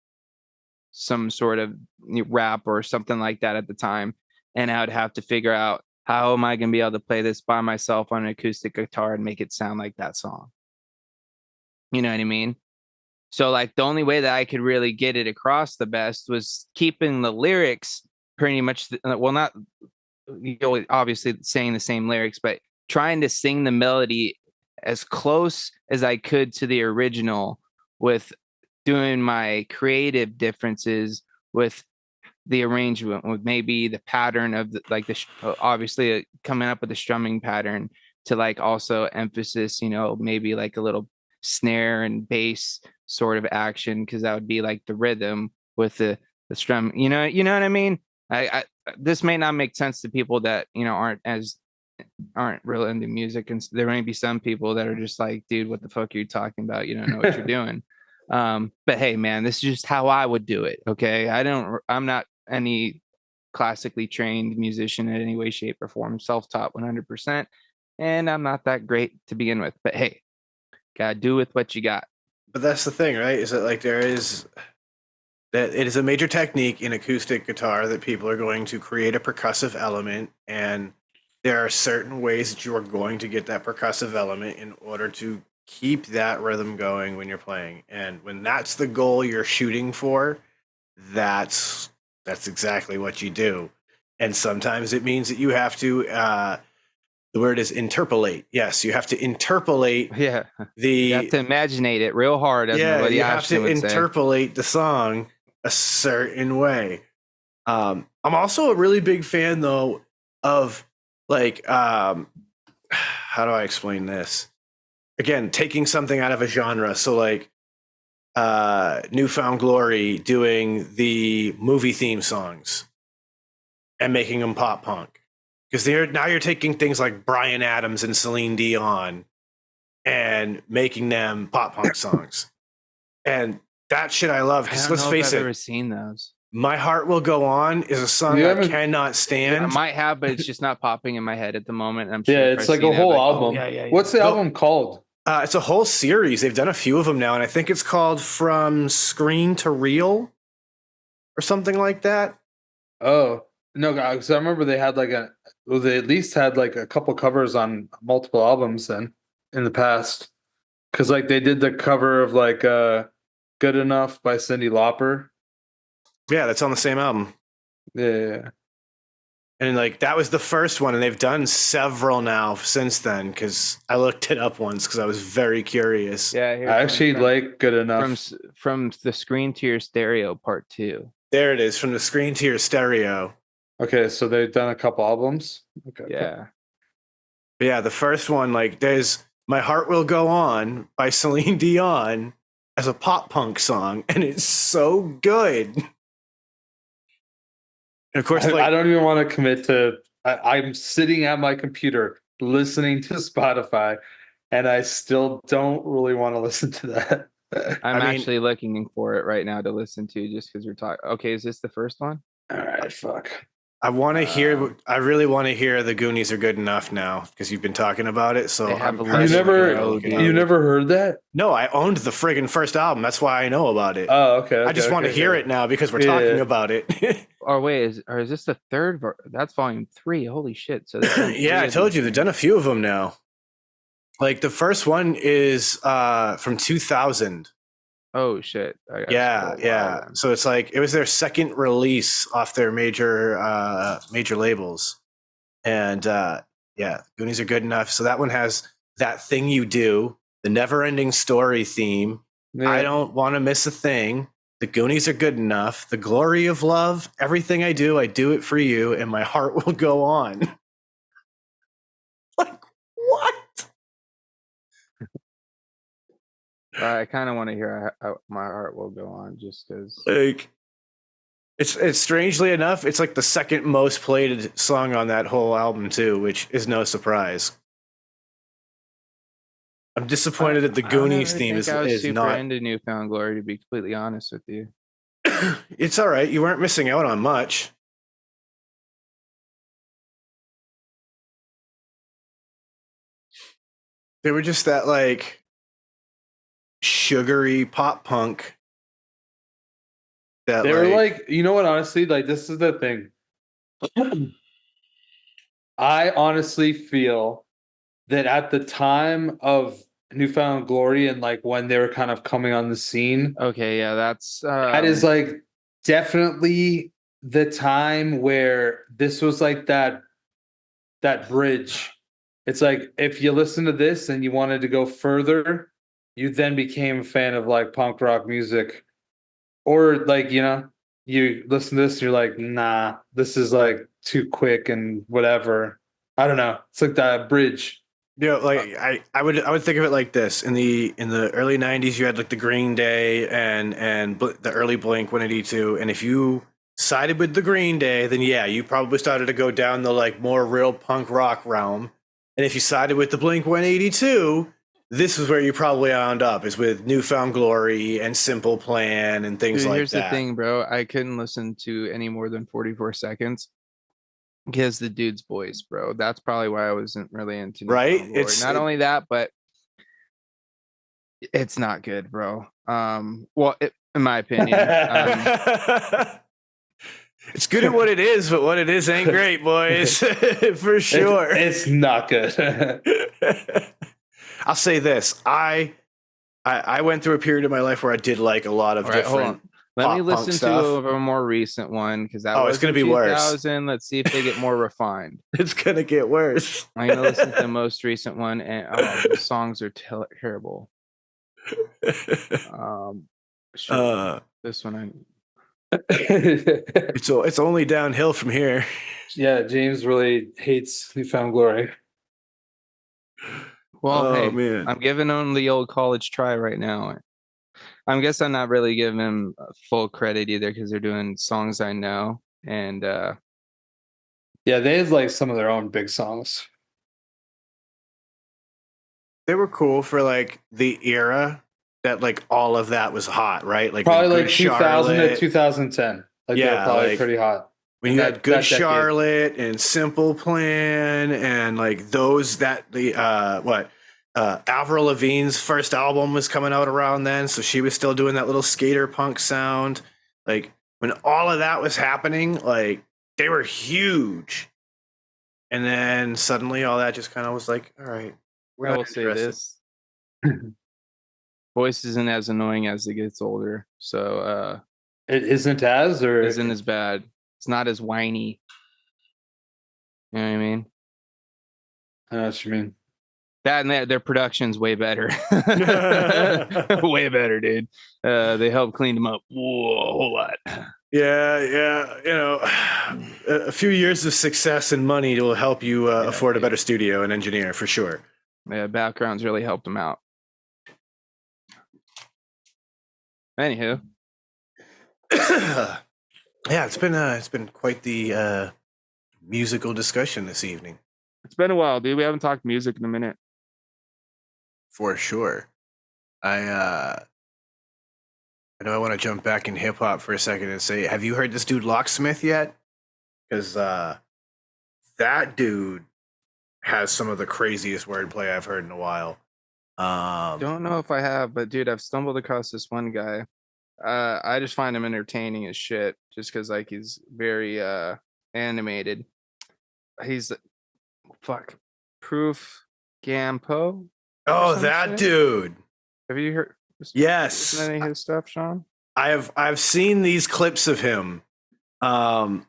some sort of rap or something like that at the time. And I would have to figure out, how am I going to be able to play this by myself on an acoustic guitar and make it sound like that song? You know what I mean? So like the only way that I could really get it across the best was keeping the lyrics pretty much, well, not, you know, obviously saying the same lyrics, but trying to sing the melody as close as I could to the original, with doing my creative differences with the arrangement, with maybe the pattern of the, like the obviously coming up with the strumming pattern to like also emphasis, you know, maybe like a little snare and bass sort of action, because that would be like the rhythm with the strum, you know what I mean? I this may not make sense to people that, you know, aren't real into music, and there may be some people that are just like, dude, what the fuck are you talking about? You don't know what you're doing. But hey, man, this is just how I would do it. Okay, I'm not any classically trained musician in any way, shape, or form. Self-taught 100%, and I'm not that great to begin with. But hey, gotta do with what you got. But that's the thing, right? Is that like that it is a major technique in acoustic guitar that people are going to create a percussive element, and there are certain ways that you are going to get that percussive element in order to keep that rhythm going when you're playing. And when that's the goal you're shooting for, that's exactly what you do. And sometimes it means that you have to the word is interpolate. Yes, you have to interpolate Yeah, you have to imaginate it real hard, as my buddy you have Ashton to would say. interpolate the song a certain way. I'm also a really big fan though of like how do I explain this? Again, taking something out of a genre. So like Newfound Glory doing the movie theme songs and making them pop punk. Because now you're taking things like Bryan Adams and Celine Dion and making them pop punk songs. And that shit I love. Because let's face I've it, ever seen those. My Heart Will Go On is a song You I haven't- cannot stand. I might have, but it's just not popping in my head at the moment. I'm sure Yeah, if it's I've like seen a it, I'd whole be like, album. oh, yeah. What's the No. album called? It's a whole series. They've done a few of them now, and I think it's called From Screen to Reel or something like that. Oh no, because I remember they had they at least had like a couple covers on multiple albums then in the past. Because like they did the cover of like "Good Enough" by Cyndi Lauper. Yeah, that's on the same album. Yeah. And like that was the first one, and they've done several now since then. Because I looked it up once because I was very curious. Yeah, here, I actually like "Good Enough." from the screen to your stereo part 2. There it is, From the Screen to Your Stereo. Okay, so they've done a couple albums. Okay. Yeah. But yeah, the first one, like there's My Heart Will Go On by Celine Dion as a pop punk song, and it's so good. And of course, I don't even want to commit to. I'm sitting at my computer listening to Spotify, and I still don't really want to listen to that. I'm I mean- actually looking for it right now to listen to, just because we're talking. Okay, is this the first one? All right, fuck. I want to hear. I really want to hear The Goonies Are Good Enough now because you've been talking about it. So They have I'm a personally never- gonna look it up. You never heard that? No, I owned the friggin' first album. That's why I know about it. Oh, okay. I just want to hear it now because we're talking about it. Or wait, is this the third? That's volume 3. Holy shit! So they've done Yeah, 3 I of told these you they've things. done a few of them now. Like the first one is from 2000. Oh shit! I gotta Yeah, scroll yeah. down then. So it's like it was their second release off their major labels, and yeah, Goonies Are Good Enough. So that one has That Thing You Do, the Never Ending Story theme. Yeah. I Don't Want to Miss a Thing. The Goonies Are Good Enough. The Glory of Love. Everything I Do it for you, and My Heart Will Go On. Like what? I kind of want to hear how My Heart Will Go On, just because. Like it's strangely enough, it's like the second most played song on that whole album too, which is no surprise. I'm disappointed that the Goonies theme is I was super not. into Newfound Glory, to be completely honest with you. It's all right. You weren't missing out on much. They were just that like sugary pop punk. That They were like, you know what? Honestly, like this is the thing. I honestly feel that at the time of Newfound Glory and like when they were kind of coming on the scene, Okay, yeah, that's that is like definitely the time where this was like that bridge. It's like if you listen to this and you wanted to go further, you then became a fan of like punk rock music. Or like, you listen to this and you're like, nah, this is like too quick and whatever. I don't know. It's like that bridge. like I would think of it like this. In the early 90s you had like the Green Day and the early Blink 182, and if you sided with the Green Day, then yeah, you probably started to go down the like more real punk rock realm. And if you sided with the Blink 182, this is where you probably wound up, is with Newfound Glory and Simple Plan and things dude, like here's that. the thing, bro. I couldn't listen to any more than 44 seconds because the dude's voice, bro. That's probably why I wasn't really into Right? Newfound Glory. Not only that, but it's not good, bro. Well, in my opinion. It's good at what it is, but what it is ain't great, boys. For sure. It's not good. I'll say this. I went through a period of my life where I did like a lot of All right, hold different on. Let me pop punk listen stuff. to a more recent one because that Oh, was it's gonna in be worse. 2000. Let's see if they get more refined. It's gonna get worse. I'm gonna listen to the most recent one, and the songs are terrible. Sure, this one It's only downhill from here. Yeah, James really hates Newfound Glory. Well, Oh, hey, man. I'm giving him the old college try right now. I guess I'm not really giving him full credit either because they're doing songs I know, and Yeah, they had like some of their own big songs. They were cool for like the era that like all of that was hot, right? Like Probably when like Good 2000 to Charlotte, 2010. Like they were yeah, probably like pretty hot. when in you that, had Good that decade. Charlotte and Simple Plan and like those that the Avril Lavigne's first album was coming out around then, so she was still doing that little skater punk sound. Like when all of that was happening, like they were huge. And then suddenly all that just kind of was like, all right, we're I not will say interested. this: voice isn't as annoying as it gets older, so It isn't as or isn't as bad. It's not as whiny. You know what I mean? I know what you mean. That and their production's way better. Way better, dude. They helped clean them up. Whoa, a whole lot. Yeah. A few years of success and money will help you afford a better studio and engineer for sure. Yeah, backgrounds really helped them out. Anywho, Yeah, it's been quite the musical discussion this evening, it's been a while, dude. We haven't talked music in a minute. for sure. I know I want to jump back in hip hop for a second and say, have you heard this dude Locksmith yet? Because that dude has some of the craziest wordplay I've heard in a while. Don't know if I have, but dude, I've stumbled across this one guy. I just find him entertaining as shit, just because like he's very animated. He's Proof Gampo. Oh, some that shit? dude. Have you heard? Yes. Any of his stuff, Sean? I've seen these clips of him. I'm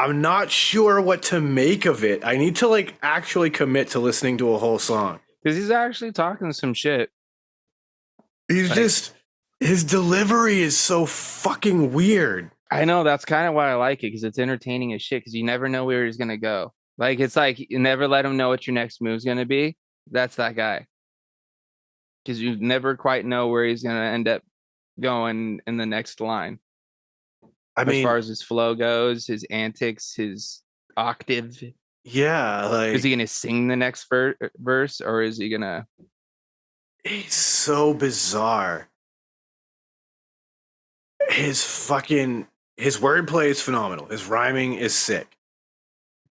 not sure what to make of it. I need to like actually commit to listening to a whole song. Because he's actually talking some shit. He's Like- just his delivery is so fucking weird. I know, that's kind of why I like it, because it's entertaining as shit. Because you never know where he's gonna go. Like it's like you never let him know what your next move's gonna be. That's that guy. Because you never quite know where he's gonna end up going in the next line. As far as his flow goes, his antics, his octave. yeah, like Is he gonna sing the next verse, or is he gonna? he's so bizarre. His wordplay is phenomenal. His rhyming is sick.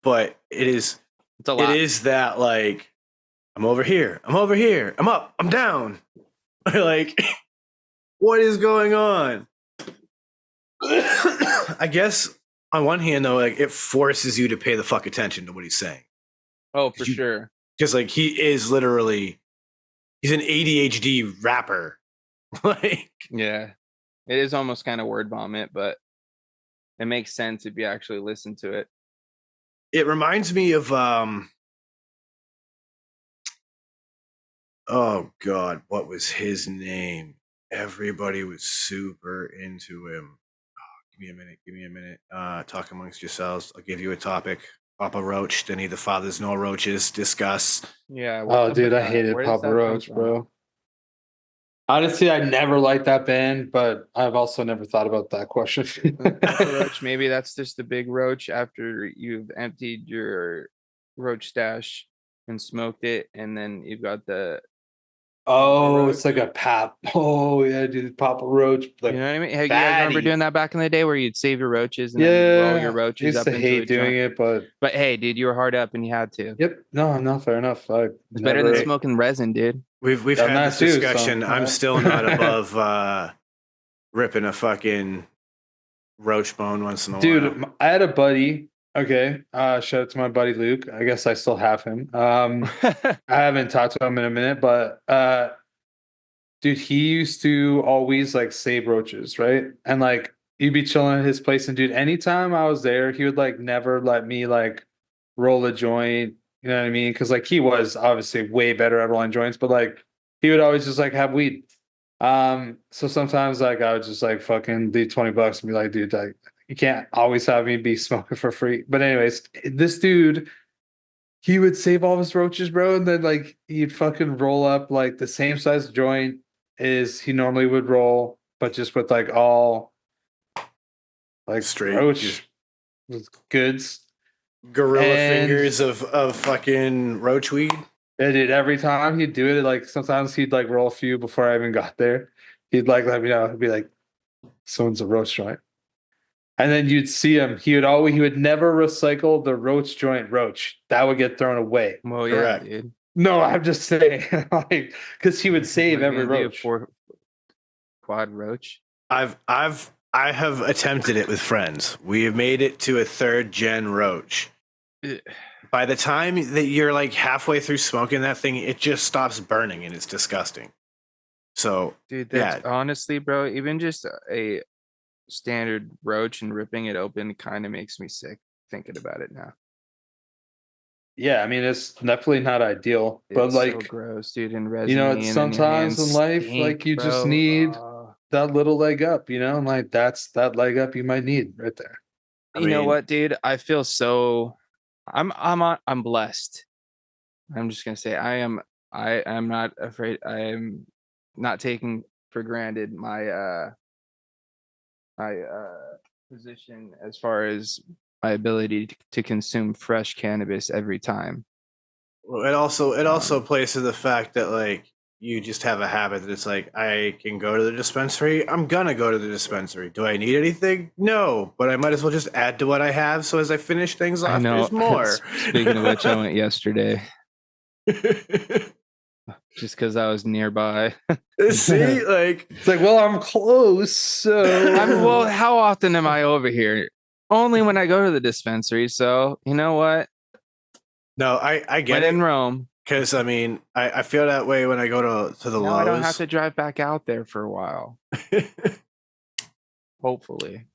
But it is It's a lot. It is that like I'm over here, I'm up, I'm down. Like, what is going on? I guess on one hand though, like it forces you to pay the fuck attention to what he's saying. Oh, for sure. Because like he is literally he's an ADHD rapper. Like Yeah. It is almost kind of word vomit, but it makes sense if you actually listen to it. it reminds me of oh god, what was his name? Everybody was super into him. Give me a minute. Talk amongst yourselves. I'll give you a topic. Papa Roach, any of the fathers no roaches, discuss. Yeah. Oh, what's up dude, with I that? hated Where does Papa that come Roach, from? bro. Honestly, I never liked that band, but I've also never thought about that question. Papa Roach, maybe that's just the big roach after you've emptied your roach stash and smoked it, and then you've got the Oh, it's like a pap. Oh yeah, dude, Papa Roach. you know what I mean? Hey, you guys remember fatty. doing that back in the day where you'd save your roaches and then you'd roll your Yeah, I roaches used up to into a hate doing joint? it, but But hey, dude, you were hard up and you had to. yep, no, fair enough. I It's better than never smoking resin, dude. We've done had that this too, so, discussion. I'm yeah. still not above ripping a fucking roach bone once in a while. Dude, I had a buddy. Okay, shout out to my buddy Luke. I guess I still have him. I haven't talked to him in a minute, but dude, he used to always like save roaches, right? And like you'd be chilling at his place, and dude, anytime I was there, he would like never let me like roll a joint. You know what I mean? Because like he was obviously way better at rolling joints, but like he would always just like have weed. So sometimes like I would just like fucking leave $20 and be like, dude, like you can't always have me be smoking for free. But anyways, this dude, he would save all his roaches, bro, and then like he'd fucking roll up like the same size joint as he normally would roll, but just with like all like Straight, roach just goods. gorilla And- fingers of fucking roach weed. Yeah, dude, every time he'd do it, like sometimes he'd like roll a few before I even got there. He'd like let me know. He'd be like, someone's a roach joint. And then you'd see him. He would never recycle the roach joint roach. That would get thrown away. Well, Correct. yeah, dude. No, I'm just saying, like, because he would save What are you every gonna do, roach. 4 quad roach. I have attempted it with friends. We have made it to a 3rd gen roach. Ugh. By the time that you're like halfway through smoking that thing, it just stops burning and it's disgusting. So Dude, that's honestly, bro, even just a standard roach and ripping it open kind of makes me sick thinking about it now. Yeah, I mean, it's definitely not ideal, but It's like, so gross, dude, and you know, resiny, it's and then your sometimes hands in life, stink, like you just bro. need that little leg up, you know, and like that's that leg up you might need right there. You know mean- what, dude? I feel so. I'm blessed. I'm just gonna say I am not afraid. I am not taking for granted my position as far as my ability to consume fresh cannabis every time. Well, it also plays to the fact that like you just have a habit that it's like I can go to the dispensary. I'm gonna go to the dispensary. Do I need anything? No, but I might as well just add to what I have. So as I finish things I off, know. there's more. Speaking of which, I went yesterday just because I was nearby. See, like It's like, well, I'm close, so Well, how often am I over here? Only when I go to the dispensary. So you know what? no, I get When in it Rome. because I mean I feel that way when I go to the Now Lowe's. I don't have to drive back out there for a while. Hopefully,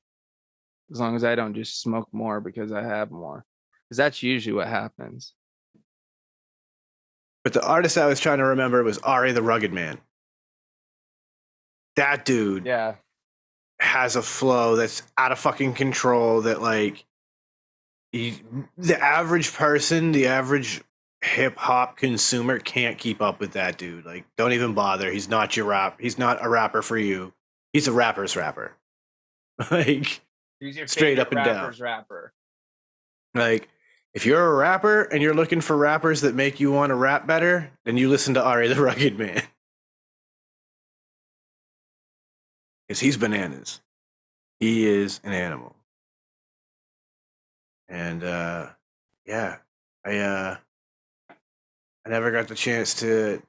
as long as I don't just smoke more because I have more, because that's usually what happens. But the artist I was trying to remember was Ari the Rugged Man. That dude Yeah. has a flow that's out of fucking control that like the average person, the average hip hop consumer can't keep up with that dude. Like, don't even bother. He's not your rap. He's not a rapper for you. He's a rapper's rapper. Like, Who's your Straight favorite up and down. rapper's rapper? like if you're a rapper and you're looking for rappers that make you want to rap better, then you listen to Ari the Rugged Man. Because he's bananas. He is an animal. And yeah, I never got the chance to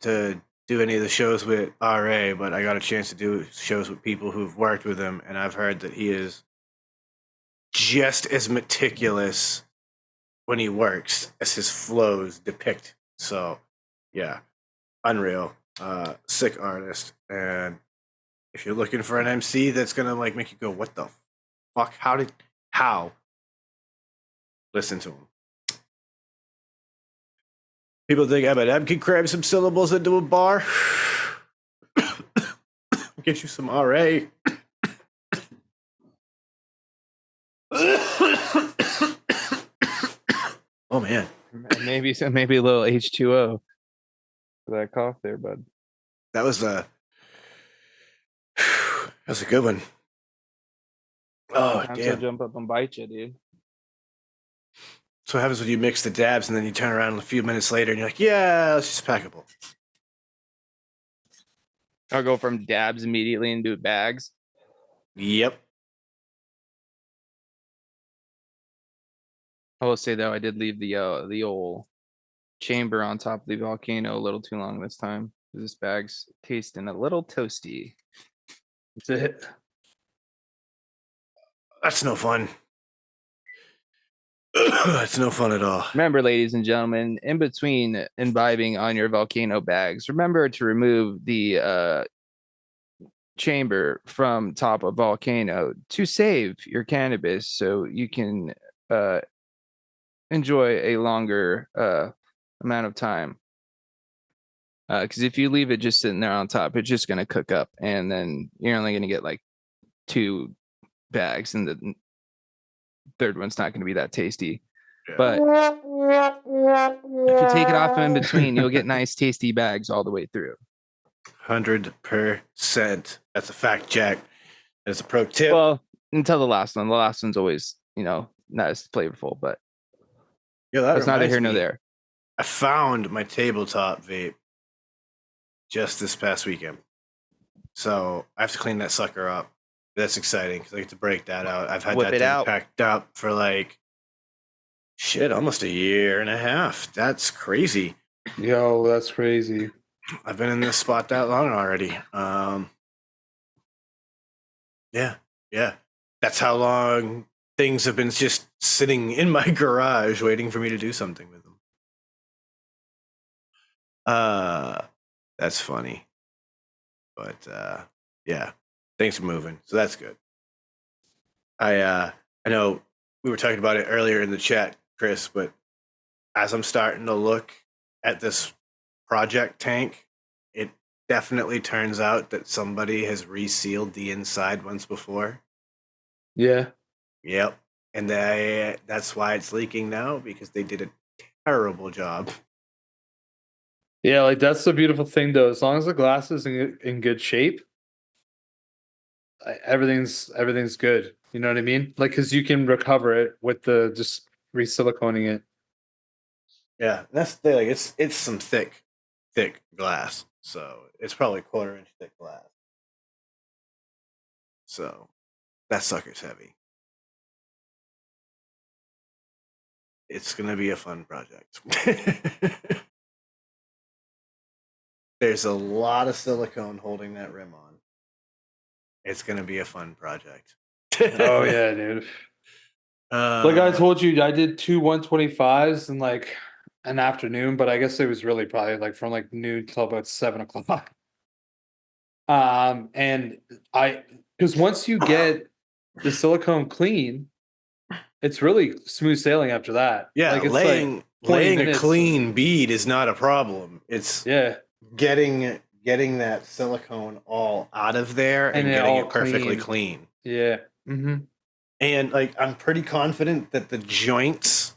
do any of the shows with RA, but I got a chance to do shows with people who've worked with him, and I've heard that he is just as meticulous when he works as his flows depict. So, yeah, unreal, sick artist. And if you're looking for an MC that's gonna like make you go, "What the fuck? How?" Listen to him. People think Eminem can cram some syllables into a bar. Get you some RA. Oh man, Maybe a little H2O for that cough there, bud. that was a good one. Oh Sometimes he'll damn! jump up and bite you, dude. So what happens when you mix the dabs and then you turn around a few minutes later and you're like, yeah, it's just packable. I'll go from dabs immediately into bags. Yep. I will say though, I did leave the old chamber on top of the volcano a little too long this time. This bag's tasting a little toasty. That's it. That's no fun. That's no fun at all. Remember, ladies and gentlemen, in between imbibing on your volcano bags, remember to remove the chamber from top of volcano to save your cannabis so you can enjoy a longer amount of time. Because if you leave it just sitting there on top, it's just going to cook up, and then you're only going to get like 2 bags, and the third one's not going to be that tasty. Yeah. But if you take it off in between, you'll get nice, tasty bags all the way through. 100%. That's a fact, Jack. That's a pro tip. Well, until the last one. The last one's always, not as flavorful, but Yeah, that that's neither reminds here nor me. there. I found my tabletop vape just this past weekend. So I have to clean that sucker up. That's exciting because I get to break that out. I've had Whip that it thing out. packed up for like almost a year and a half. That's crazy. Yo, that's crazy. I've been in this spot that long already. Yeah. That's how long things have been just sitting in my garage waiting for me to do something with them. That's funny. But yeah, things are moving. So that's good. I know we were talking about it earlier in the chat, Chris, but as I'm starting to look at this project tank, it definitely turns out that somebody has resealed the inside once before. Yeah. Yep. And that's why it's leaking now, because they did a terrible job. Yeah, like that's the beautiful thing though. As long as the glass is in good shape, everything's good. You know what I mean? Like, because you can recover it with the just resiliconing it. Yeah, that's the thing. Like it's some thick glass. So it's probably 1/4 inch thick glass. So that sucker's heavy. It's gonna be a fun project. There's a lot of silicone holding that rim on. It's gonna be a fun project. Oh yeah, dude. Like I told you, I did 2 125s in like an afternoon, but I guess it was really probably like from like noon till about 7 o'clock. And because once you get the silicone clean, it's really smooth sailing after that. Yeah, like it's laying like 20 a minutes. clean bead is not a problem. It's Yeah, getting that silicone all out of there and it getting all it perfectly clean. yeah. Mm-hmm. And like I'm pretty confident that the joints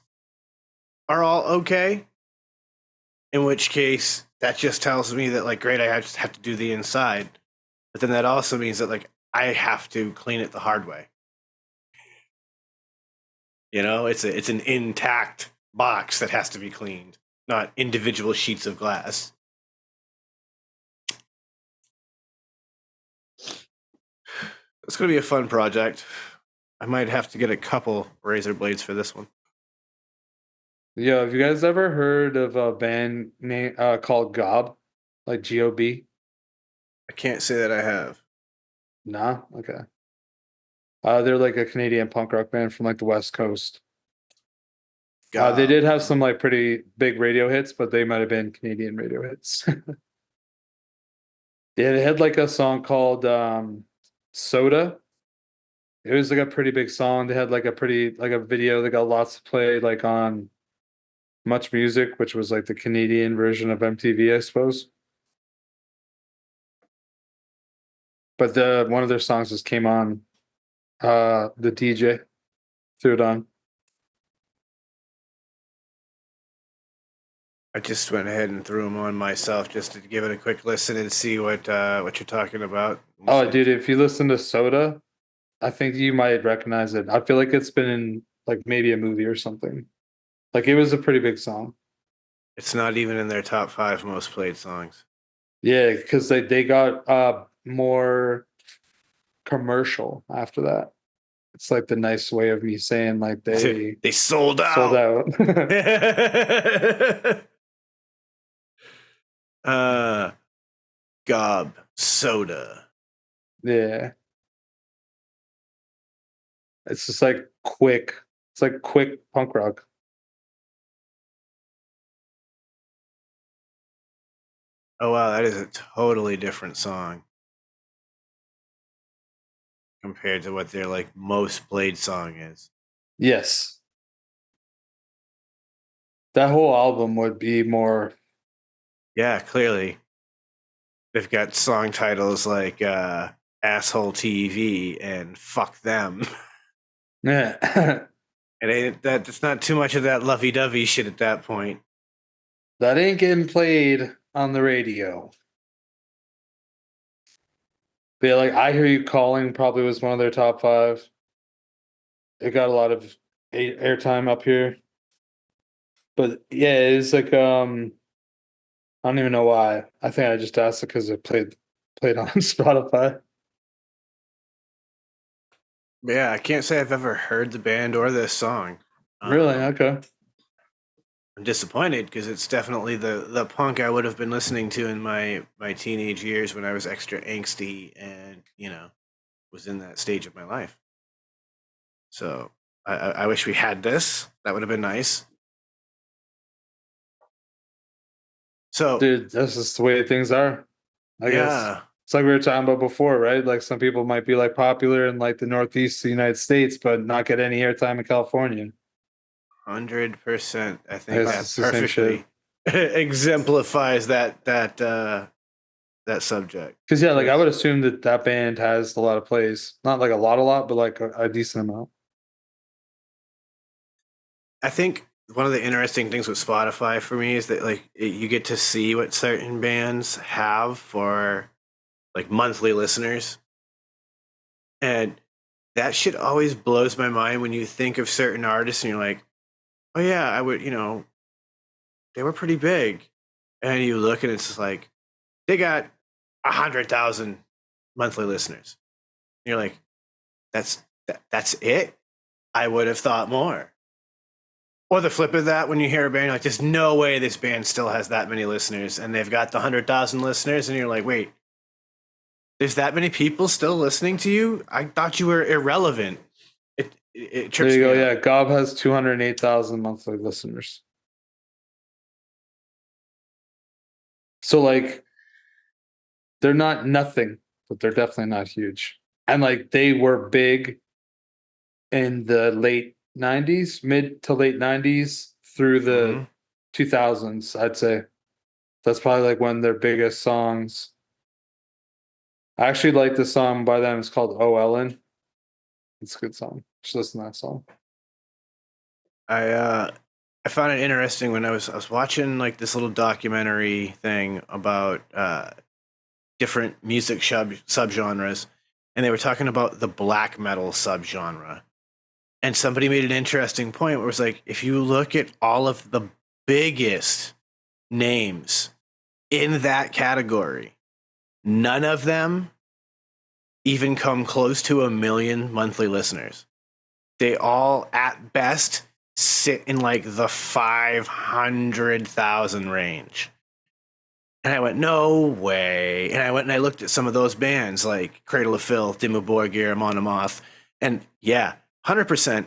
are all okay. In which case, that just tells me that like great, I just have to do the inside. But then that also means that like I have to clean it the hard way. You know, it's an intact box that has to be cleaned, not individual sheets of glass. It's going to be a fun project. I might have to get a couple razor blades for this one. Yo, have you guys ever heard of a band name called Gob? Like Gob? I can't say that I have. Nah? Okay. They're like a Canadian punk rock band from like the West Coast. They did have some like pretty big radio hits, but they might have been Canadian radio hits. Yeah, they had like a song called Soda. It was like a pretty big song. They had like a pretty like a video that got lots of play like on Much Music, which was like the Canadian version of MTV, I suppose. But the one of their songs just came on the DJ threw it on. I just went ahead and threw them on myself just to give it a quick listen and see what you're talking about. Oh, dude, if you listen to Soda, I think you might recognize it. I feel like it's been in like maybe a movie or something. Like it was a pretty big song. It's not even in their top 5 most played songs. Yeah, because they got more commercial after that. It's like the nice way of me saying like they They sold out. sold out. Gob Soda. Yeah. It's just like quick. It's like quick punk rock. Oh wow, that is a totally different song compared to what their like most played song is. Yes. That whole album would be more. Yeah, clearly. They've got song titles like Asshole TV and Fuck Them. Yeah. It ain't that it's not too much of that lovey dovey shit at that point. That ain't getting played on the radio. But yeah, like I Hear You Calling probably was one of their top 5. It got a lot of airtime up here. But yeah, it's like I don't even know why. I think I just asked it because it played on Spotify. Yeah, I can't say I've ever heard the band or this song. Really? Okay. I'm disappointed because it's definitely the punk I would have been listening to in my teenage years when I was extra angsty and was in that stage of my life. So I wish we had this. That would have been nice. So Dude, that's just the way things are. I guess. yeah, It's like we were talking about before, right? Like some people might be like popular in like the Northeast of the United States, but not get any airtime in California. 100%. I I think guess that it's the same perfectly exemplifies that subject. Because yeah, like I would assume that band has a lot of plays, not like a lot, but like a decent amount. I think one of the interesting things with Spotify for me is that like you get to see what certain bands have for like monthly listeners. And that shit always blows my mind when you think of certain artists and you're like, oh yeah, I would, they were pretty big. And you look and it's just like, they got 100,000 monthly listeners. And you're like, that's it? I would have thought more. Or the flip of that, when you hear a band, you're like, there's no way this band still has that many listeners. And they've got the 100,000 listeners. And you're like, wait, there's that many people still listening to you? I thought you were irrelevant. It trips There you go. me out. Yeah, Gob has 208,000 monthly listeners. So like, they're not nothing, but they're definitely not huge. And like, they were big in the late 90s, mid to late 90s through the 2000s, I'd say. That's probably like one of their biggest songs. I actually like the song by them. It's called Oh Ellen. It's a good song. Just listen to that song. I found it interesting when I was watching like this little documentary thing about different music subgenres, and they were talking about the black metal subgenre. And somebody made an interesting point where it was like, if you look at all of the biggest names in that category, none of them even come close to 1 million monthly listeners. They all, at best, sit in like the 500,000 range. And I went, no way. And I went and I looked at some of those bands like Cradle of Filth, Dimmu Borgir, Amon Amarth. And yeah, 100%,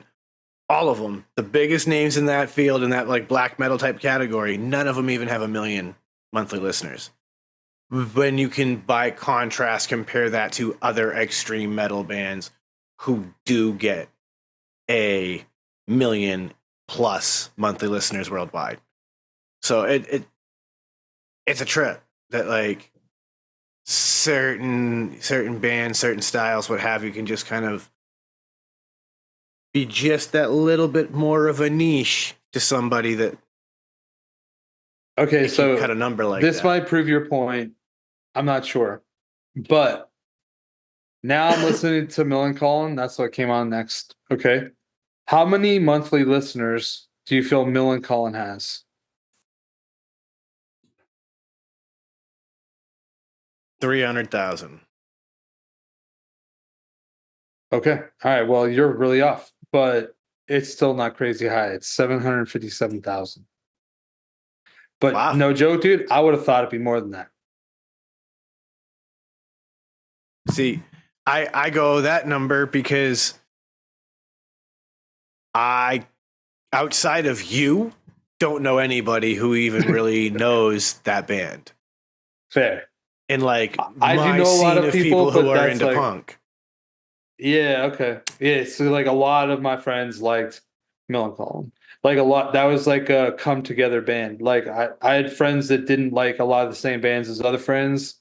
all of them, the biggest names in that field, in that like black metal type category, none of them even have 1 million monthly listeners. When you can, by contrast, compare that to other extreme metal bands who do get 1 million plus monthly listeners worldwide. So it's a trip that like certain bands, certain styles, what have you, can just kind of be just that little bit more of a niche to somebody that Okay, they so can cut a number like this that. might prove your point. I'm not sure, but now I'm listening to Millencolin. That's what came on next. Okay, how many monthly listeners do you feel Millencolin has? 300,000. Okay, all right. Well, you're really off, but it's still not crazy high. It's 757,000. But Wow. no joke, dude. I would have thought it'd be more than that. See, I go that number because I, outside of you, don't know anybody who even really knows that band. Fair. And like I do my know a lot scene of people, who but are that's into like- punk. Yeah, okay. Yeah, so like a lot of my friends liked Millencolin. Like a lot, that was like a come together band. Like I had friends that didn't like a lot of the same bands as other friends,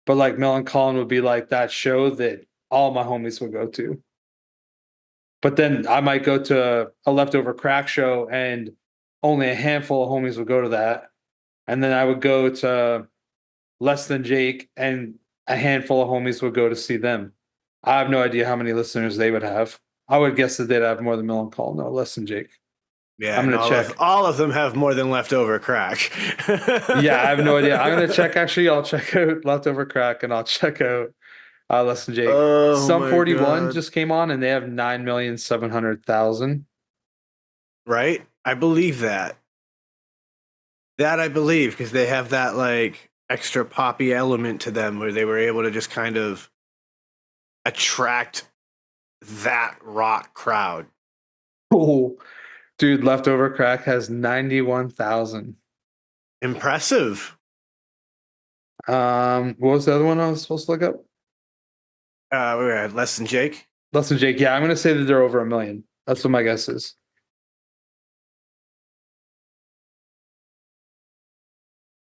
but like Millencolin would be like that show that all my homies would go to. But then I might go to a leftover crack show and only a handful of homies would go to that. And then I would go to Less Than Jake and a handful of homies would go to see them. I have no idea how many listeners they would have. I would guess that they'd have more than Millencolin. No, Less Than Jake. Yeah, I'm gonna and check. all of them have more than leftover crack. Yeah, I have no idea. I'm gonna check. Actually, I'll check out Leftover Crack and I'll check out Less Than Jake. Oh, Sum my 41 God. just came on and they have 9,700,000. Right? I believe that. That I believe, because they have that like extra poppy element to them where they were able to just kind of attract that rock crowd. Oh, dude, Leftover Crack has 91,000. Impressive. What was the other one I was supposed to look up? We had Less Than Jake. Less Than Jake. Yeah, I'm gonna say that they're over 1 million. That's what my guess is.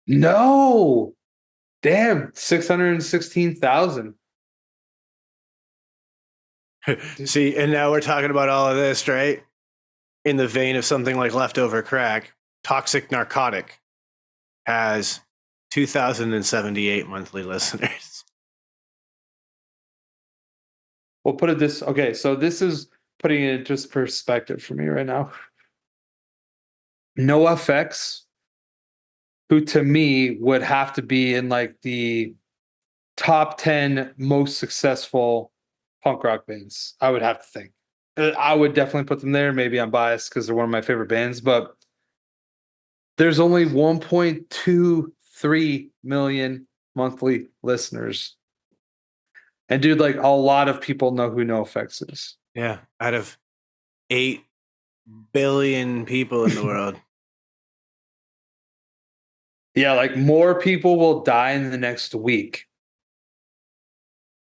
No, damn, 616,000. See, and now we're talking about all of this, right? In the vein of something like Leftover Crack, Toxic Narcotic has 2,078 monthly listeners. We'll put it this. Okay, so this is putting it into perspective for me right now. No FX, who to me would have to be in like the top 10 most successful punk rock bands. I would have to think. I would definitely put them there. Maybe I'm biased because they're one of my favorite bands, but there's only 1.23 million monthly listeners. And dude, like a lot of people know who NoFX is. Yeah, out of 8 billion people in the world. Yeah, like more people will die in the next week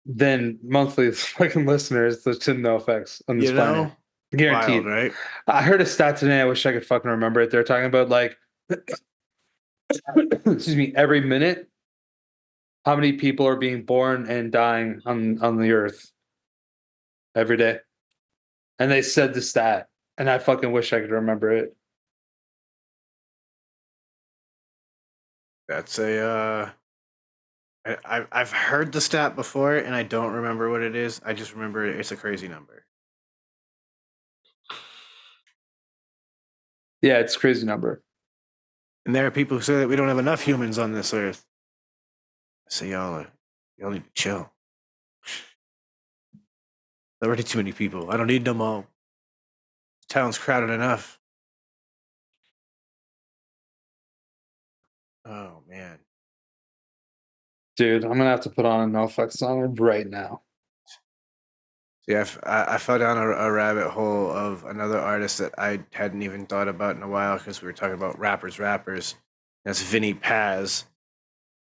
than monthly fucking listeners to NoFX on this You planet. know? Guaranteed. Wild, right? I heard a stat today. I wish I could fucking remember it. They're talking about like, excuse me, every minute, how many people are being born and dying on the earth every day. And they said the stat, and I fucking wish I could remember it. That's a I've heard the stat before and I don't remember what it is. I just remember it's a crazy number. Yeah, it's a crazy number. And there are people who say that we don't have enough humans on this earth. I say y'all need to chill. There are already too many people. I don't need no more. Town's crowded enough. Oh man. Dude, I'm gonna have to put on a NoFX song right now. Yeah, I fell down a rabbit hole of another artist that I hadn't even thought about in a while because we were talking about rappers. That's Vinny Paz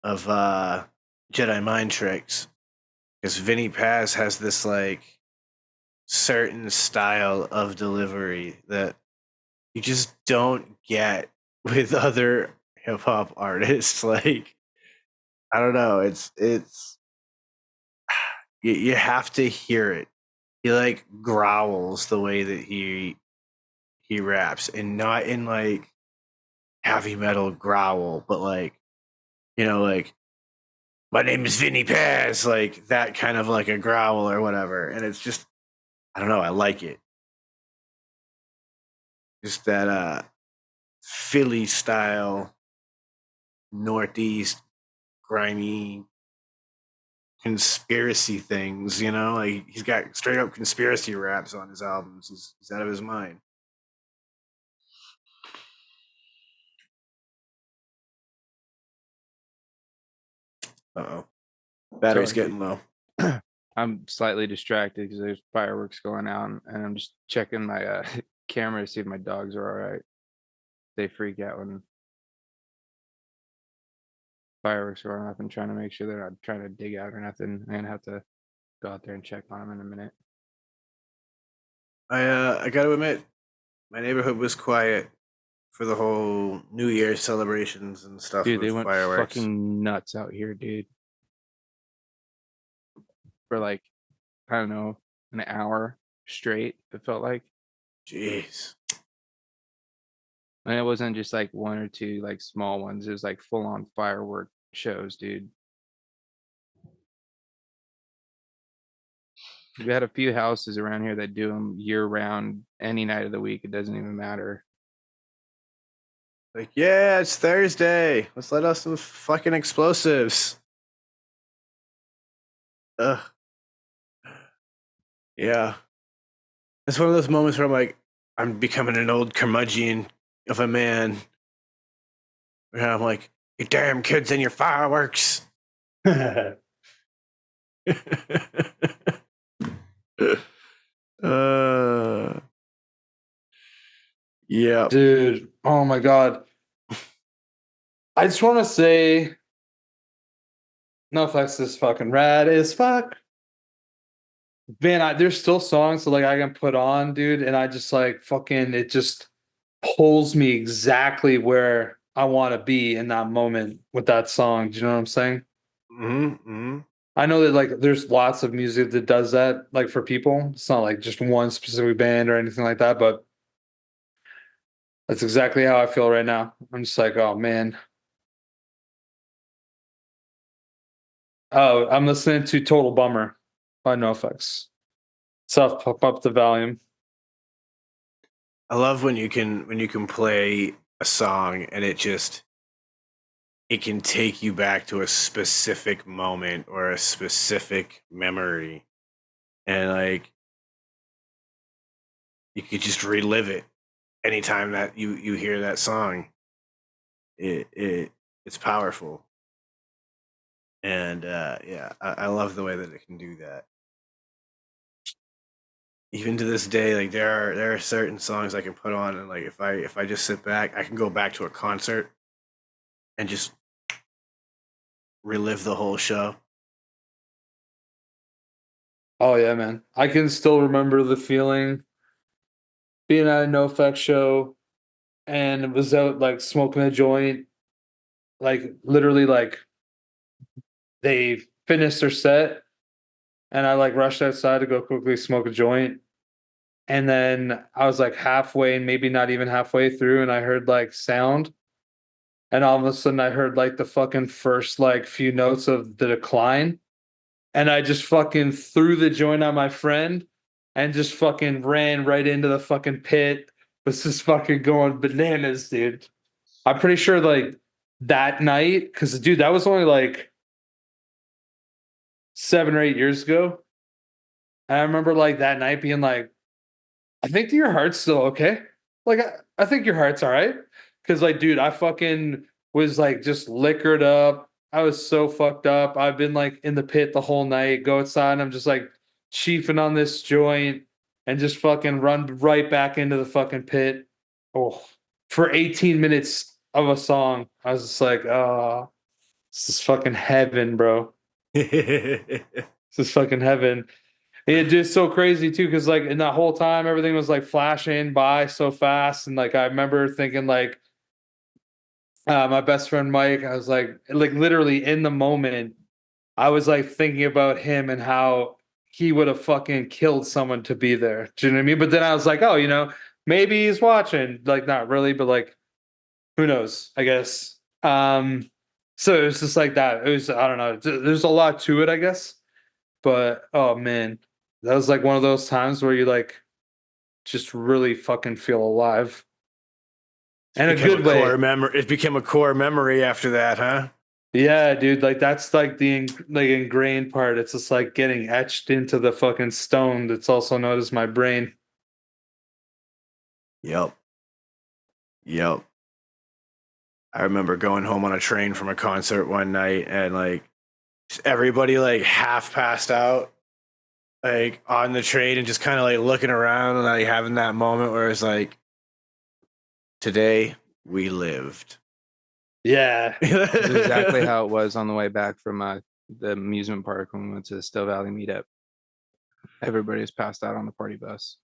of Jedi Mind Tricks. Because Vinny Paz has this like certain style of delivery that you just don't get with other hip hop artists. Like I don't know, it's you have to hear it. He like growls the way that he raps, and not in like heavy metal growl, but like like my name is Vinny Paz, like that kind of like a growl or whatever. And it's just I don't know, I like it. Just that Philly style, Northeast, grimy conspiracy things, like he's got straight up conspiracy raps on his albums. He's out of his mind. Uh-oh. Battery's Sorry. getting low. I'm slightly distracted because there's fireworks going on, and I'm just checking my camera to see if my dogs are all right. They freak out when fireworks are going off and trying to make sure they're not trying to dig out or nothing. I'm gonna have to go out there and check on them in a minute. I gotta admit, my neighborhood was quiet for the whole New Year's celebrations and stuff Dude, with they went fireworks. fucking nuts out here, dude. For like, I don't know, an hour straight, it felt like. Jeez. And it wasn't just like one or two like small ones. It was like full on firework shows, dude. We had a few houses around here that do them year round, any night of the week. It doesn't even matter. Like, yeah, it's Thursday. Let's let off some fucking explosives. Ugh. Yeah. It's one of those moments where I'm like, I'm becoming an old curmudgeon of a man. And I'm like, you damn kids and your fireworks. Yeah. Dude, oh my god. I just want to say, NoFX is fucking rad as fuck. Man, there's still songs that like I can put on, dude, and I just like fucking it just pulls me exactly where I want to be in that moment with that song. Do you know what I'm saying? Mm-hmm. I know that like there's lots of music that does that, like for people. It's not like just one specific band or anything like that, but that's exactly how I feel right now. I'm just like, oh man. Oh, I'm listening to Total Bummer by NoFX. So pop up the volume. I love when you can play a song and it can take you back to a specific moment or a specific memory, and like you could just relive it anytime that you hear that song. It's powerful, and yeah, I love the way that it can do that. Even to this day, like there are certain songs I can put on, and like if I just sit back, I can go back to a concert and just relive the whole show. Oh yeah, man. I can still remember the feeling being at a NoFX show and was out like smoking a joint. Like literally like they finished their set and I like rushed outside to go quickly smoke a joint. And then I was like halfway, maybe not even halfway through, and I heard like sound. And all of a sudden I heard like the fucking first like few notes of the decline. And I just fucking threw the joint on my friend and just fucking ran right into the fucking pit. Was just fucking going bananas, dude. I'm pretty sure like that night, because dude, that was only like 7 or 8 years ago. And I remember like that night being like, I think your heart's still okay. Like I think your heart's all right. Cause like, dude, I fucking was like just liquored up. I was so fucked up. I've been like in the pit the whole night. Go outside and I'm just like chiefing on this joint and just fucking run right back into the fucking pit. Oh, for 18 minutes of a song. I was just like, oh, this is fucking heaven, bro. This is fucking heaven. It just so crazy too, because like in that whole time, everything was like flashing by so fast. And like I remember thinking like my best friend Mike, I was like literally in the moment, I was like thinking about him and how he would have fucking killed someone to be there. Do you know what I mean? But then I was like, oh, maybe he's watching. Like not really, but like who knows, I guess. So it was just like that. It was, I don't know. There's a lot to it, I guess. But oh man, that was like one of those times where you like just really fucking feel alive. And a good way. It became a core memory after that, huh? Yeah, dude, like that's like the like ingrained part. It's just like getting etched into the fucking stone that's also known as my brain. Yep. I remember going home on a train from a concert one night and like everybody like half passed out like on the train and just kind of like looking around and like having that moment where it's like, today we lived. Yeah. That's exactly how it was on the way back from the amusement park when we went to the Still Valley meetup. Everybody was passed out on the party bus.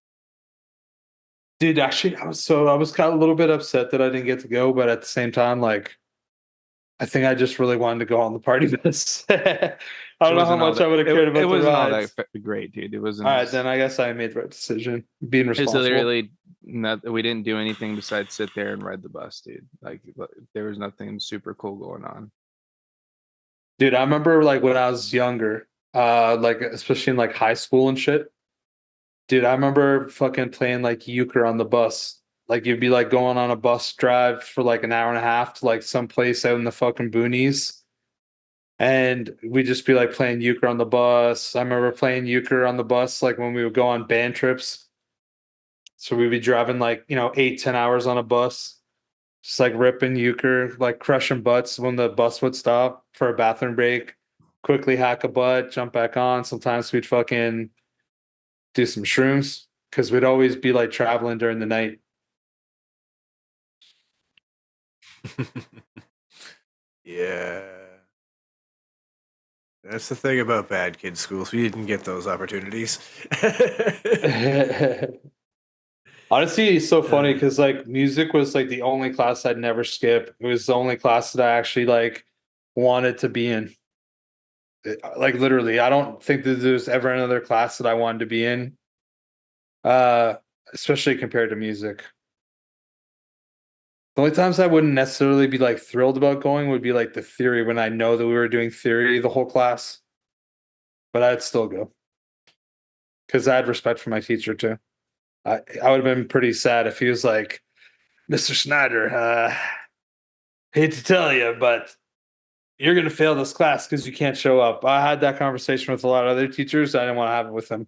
Dude, actually, I was kind of a little bit upset that I didn't get to go, but at the same time, like, I think I just really wanted to go on the party bus. I don't know how much I would have cared about it the wasn't all rides. that great, dude. It wasn't. All right, then I guess I made the right decision. Being It's responsible. literally we didn't do anything besides sit there and ride the bus, dude. Like there was nothing super cool going on. Dude, I remember like when I was younger, like especially in like high school and shit. Dude, I remember fucking playing like euchre on the bus. Like you'd be like going on a bus drive for like an hour and a half to like some place out in the fucking boonies. And we'd just be like playing euchre on the bus. I remember playing euchre on the bus like when we would go on band trips. So we'd be driving like, 8-10 hours on a bus, just like ripping euchre, like crushing butts when the bus would stop for a bathroom break. Quickly hack a butt, jump back on. Sometimes we'd fucking do some shrooms because we'd always be like traveling during the night. Yeah. That's the thing about bad kid schools. We didn't get those opportunities. Honestly, it's so funny because like music was like the only class I'd never skip. It was the only class that I actually like wanted to be in. Like literally, I don't think that there's ever another class that I wanted to be in. Especially compared to music. The only times I wouldn't necessarily be like thrilled about going would be like the theory when I know that we were doing theory the whole class. But I'd still go. Because I had respect for my teacher too. I would have been pretty sad if he was like, Mr. Snyder, hate to tell you, but you're going to fail this class because you can't show up. I had that conversation with a lot of other teachers. I didn't want to have it with him.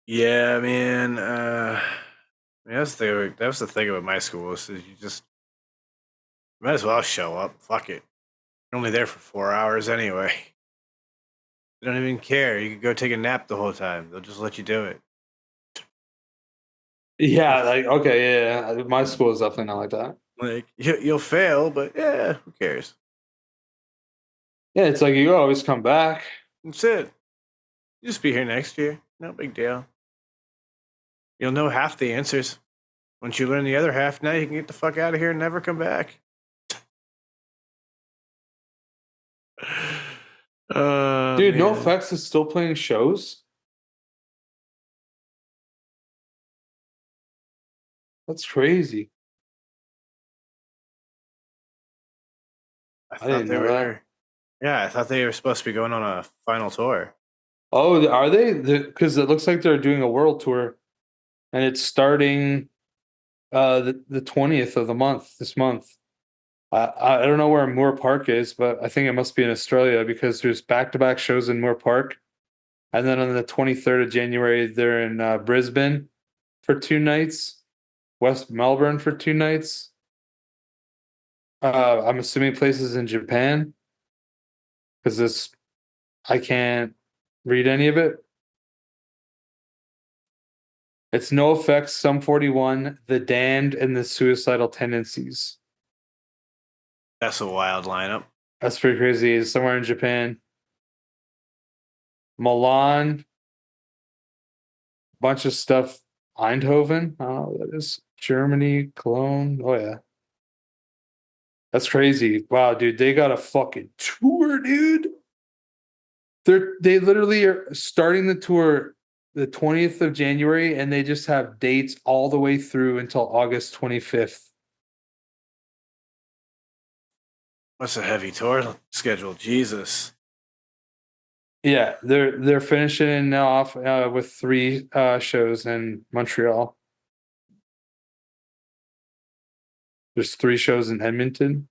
Yeah, man. That's that was the thing about my school is you just might as well show up. Fuck it. You're only there for 4 hours anyway. They don't even care. You could go take a nap the whole time. They'll just let you do it. Yeah, like, okay, yeah. My school is definitely not like that. Like you'll fail, but yeah, who cares? Yeah, it's like you always come back. That's it. You just be here next year. No big deal. You'll know half the answers. Once you learn the other half, now you can get the fuck out of here and never come back. Dude, man. NoFX is still playing shows? That's crazy. I I didn't thought they know were. that. Yeah, I thought they were supposed to be going on a final tour. Oh, are they? Because it looks like they're doing a world tour, and it's starting the 20th of the month, this month. I don't know where Moore Park is, but I think it must be in Australia because there's back-to-back shows in Moore Park. And then on the 23rd of January, they're in Brisbane for 2 nights. West Melbourne for 2 nights. I'm assuming places in Japan because I can't read any of it. It's No Effects, Sum 41, The Damned, and the Suicidal Tendencies. That's a wild lineup. That's pretty crazy. It's somewhere in Japan. Milan, bunch of stuff. Eindhoven, I don't know what that is. Germany, Cologne. Oh yeah, that's crazy. Wow, dude, they got a fucking tour, dude. They literally are starting the tour the 20th of January, and they just have dates all the way through until August 25th. That's a heavy tour schedule. Jesus. Yeah, they're finishing off with 3 shows in Montreal. There's 3 shows in Edmonton,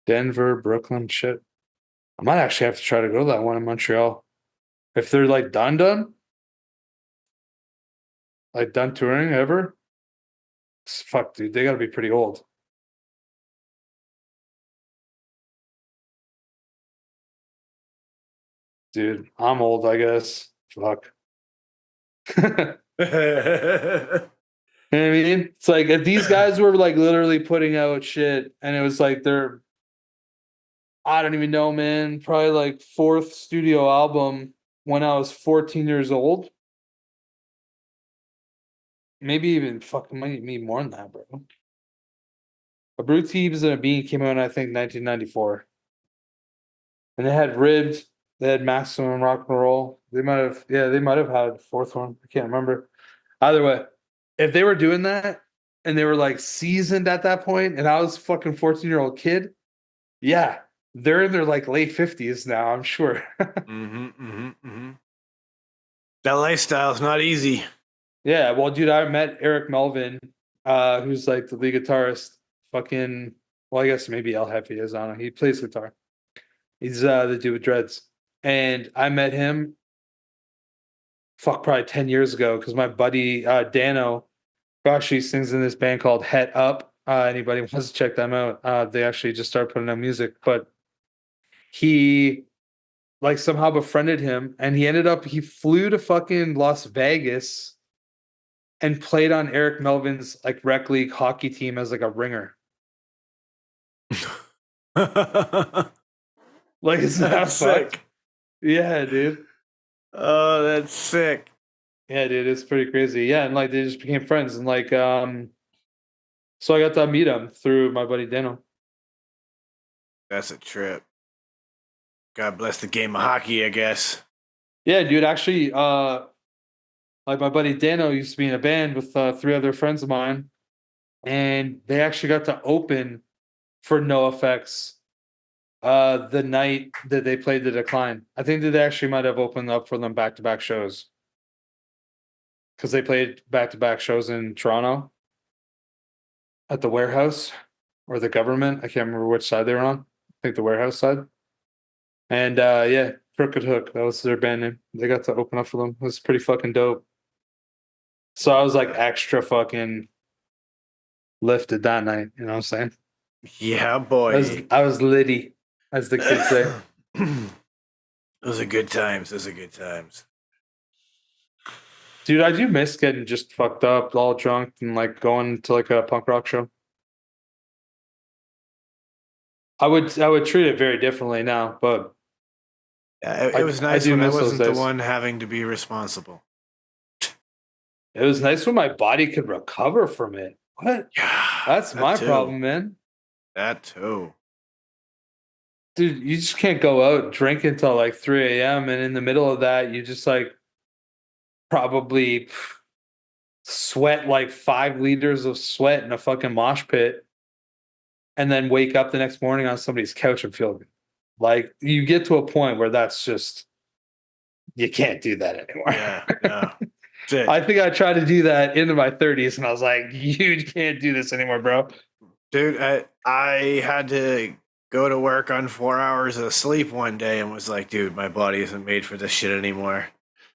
Denver, Brooklyn. Shit, I might actually have to try to go to that one in Montreal if they're like done, like done touring ever. Fuck, dude, they got to be pretty old. Dude, I'm old, I guess. Fuck. You know what I mean? It's like if these guys were like literally putting out shit and it was like their, I don't even know, man, probably like 4th studio album when I was 14 years old. Maybe even fucking might be more than that, bro. A Brew Teams and a Bean came out, I think, 1994. And they had Ribbed, they had Maximum Rock and Roll. They might have had a 4th one. I can't remember. Either way, if they were doing that and they were like seasoned at that point, and I was a fucking 14-year-old kid, yeah, they're in their like late 50s now, I'm sure. That lifestyle is not easy. Yeah, well, dude, I met Eric Melvin, who's like the lead guitarist. Fucking, well, I guess maybe El Jefe is on it. He plays guitar. He's the dude with dreads. And I met him, probably 10 years ago, because my buddy Dano, who actually sings in this band called Het Up. Anybody wants to check them out? They actually just started putting out music, but he like somehow befriended him, and he flew to fucking Las Vegas and played on Eric Melvin's like rec league hockey team as like a ringer. Like it's not sick. Yeah, dude. Oh, that's sick. Yeah, dude, it's pretty crazy. Yeah, and like they just became friends, and like so I got to meet him through my buddy Dano. That's a trip. God bless the game of hockey, I guess. Yeah, dude. Actually, like my buddy Dano used to be in a band with 3 other friends of mine, and they actually got to open for No Effects the night that they played The Decline. I think that they actually might have opened up for them back-to-back shows because they played back-to-back shows in Toronto at the Warehouse or the Government. I can't remember which side they were on. I think the Warehouse side. And yeah, Crooked Hook, that was their band name. They got to open up for them. It was pretty fucking dope. So I was like extra fucking lifted that night. You know what I'm saying? Yeah, boy. I was litty, as the kids say. Those are good times. Those are good times. Dude, I do miss getting just fucked up, all drunk, and like going to like a punk rock show. I would treat it very differently now, but it was nice do when I miss those wasn't the days. one having to be responsible. it was nice when my body could recover from it. What? Yeah, That's that my too. problem, man. That too. Dude, you just can't go out drinking until like 3 a.m. and in the middle of that, you just like probably sweat like 5 liters of sweat in a fucking mosh pit and then wake up the next morning on somebody's couch and feel good. Like you get to a point where that's just, you can't do that anymore. Yeah, no. I think I tried to do that into my 30s and I was like, you can't do this anymore, bro. Dude, I had to go to work on 4 hours of sleep one day and was like, dude, my body isn't made for this shit anymore.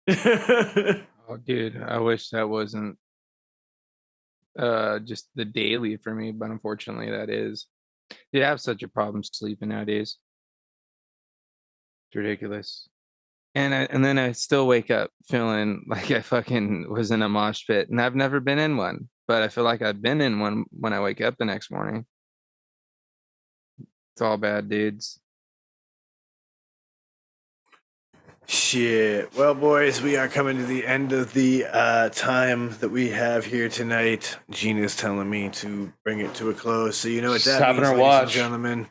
Oh, dude, I wish that wasn't just the daily for me, but unfortunately that is. Dude, I have such a problem sleeping nowadays. It's ridiculous. And then I still wake up feeling like I fucking was in a mosh pit, and I've never been in one, but I feel like I've been in one when I wake up the next morning. It's all bad, dudes. Shit. Well, boys, we are coming to the end of the time that we have here tonight. Gina's telling me to bring it to a close. So you know what Just that having means, her ladies and watch. gentlemen.